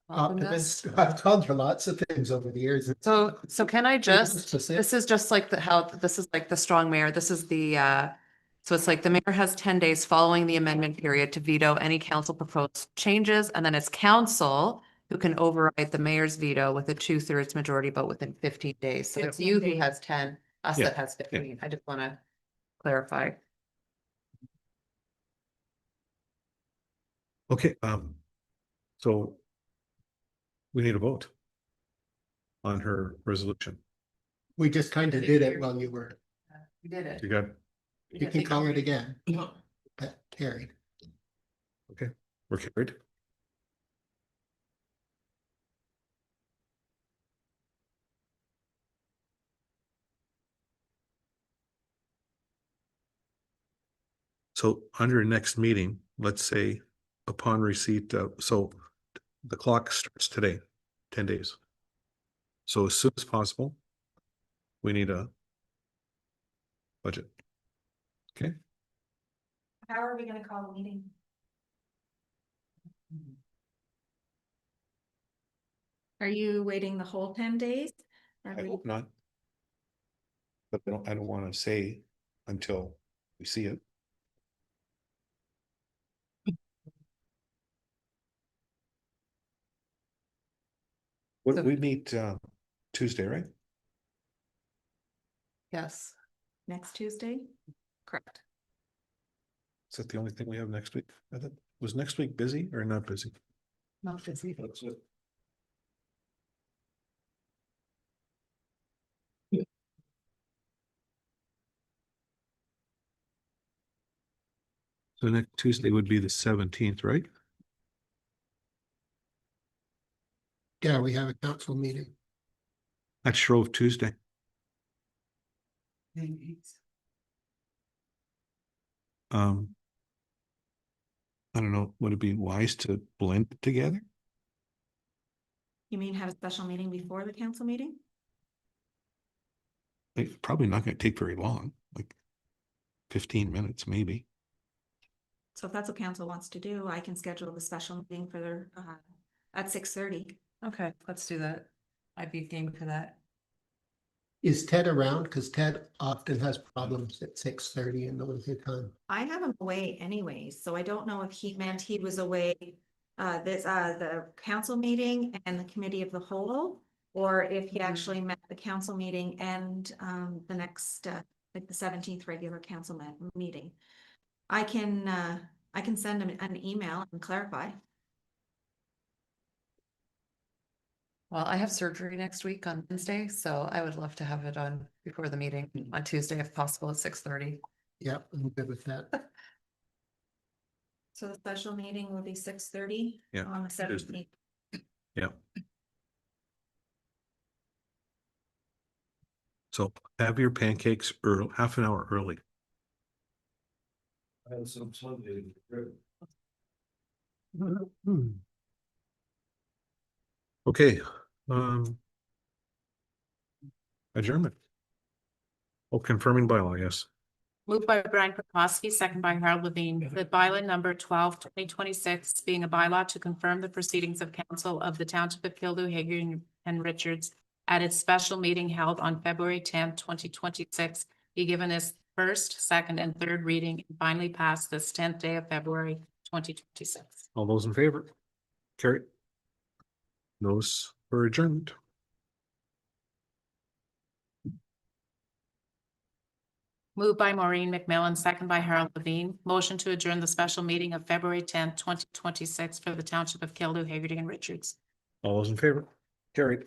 optimist. I've called for lots of things over the years. So can I just, Specific. this is just like this is like the strong mayor, this is the, so it's like the mayor has 10 days following the amendment period to veto any council proposed changes, and then it's council who can override the mayor's veto with a 2/3 majority vote within 15 days. So it's you who has 10, us Yeah, that has 15. I just want to clarify. Okay, so we need a vote on her resolution. We just kind of did it while you were, You did it. You got, you can call it again. That carried. okay, we're carried. So under next meeting, let's say upon receipt of, so the clock starts today, 10 days. So as soon as possible, we need a budget. Okay, How are we gonna call the meeting? Are you waiting the whole 10 days? Are I we- hope not. But I don't want to say until we see it. So- We meet Tuesday, right? Yes, Next Tuesday? correct. Is that the only thing we have next week? Was next week busy or not busy? Not busy. That's it. So next Tuesday would be the 17th, right? Yeah, we have a council meeting. That's Shrove Tuesday. I don't know, would it be wise to blend it together? You mean have a special meeting before the council meeting? It's probably not gonna take very long, like 15 minutes, maybe. So if that's what council wants to do, I can schedule the special meeting for at 6:30. Okay, let's do that. I'd be game for that. Is Ted around? Because Ted often has problems at 6:30 in the winter time. I have him away anyways, so I don't know if he meant he was away the council meeting and the committee of the whole, or if he actually meant the council meeting and the next like the 17th regular council meeting. I can send him an email and clarify. Well, I have surgery next week on Wednesday, so I would love to have it on before the meeting on Tuesday if possible at 6:30. Yeah, I'm good with that. So the special meeting will be 6:30 Yeah, on the Tuesday. 17th. Yeah. So have your pancakes early, half an hour early. I have some Sunday. Okay, adjournment. Oh, confirming bylaw, yes. Moved by Brian Krokoski, second by Harold Levine, that bylaw number 12/2026 being a bylaw to confirm the proceedings of council of the Township of Kildare, Hager and Richards at its special meeting held on February 10th, 2026, be given its first, second, and third reading and finally passed this 10th day of February 2026. All those in favor? Carry. Those for adjournment. Moved by Maureen McMillan, second by Harold Levine. Motion to adjourn the special meeting of February 10th, 2026 for the Township of Kildare, Hagerty and Richards. All those in favor? Carried.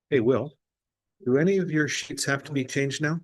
Hey, Will, do any of your sheets have to be changed now?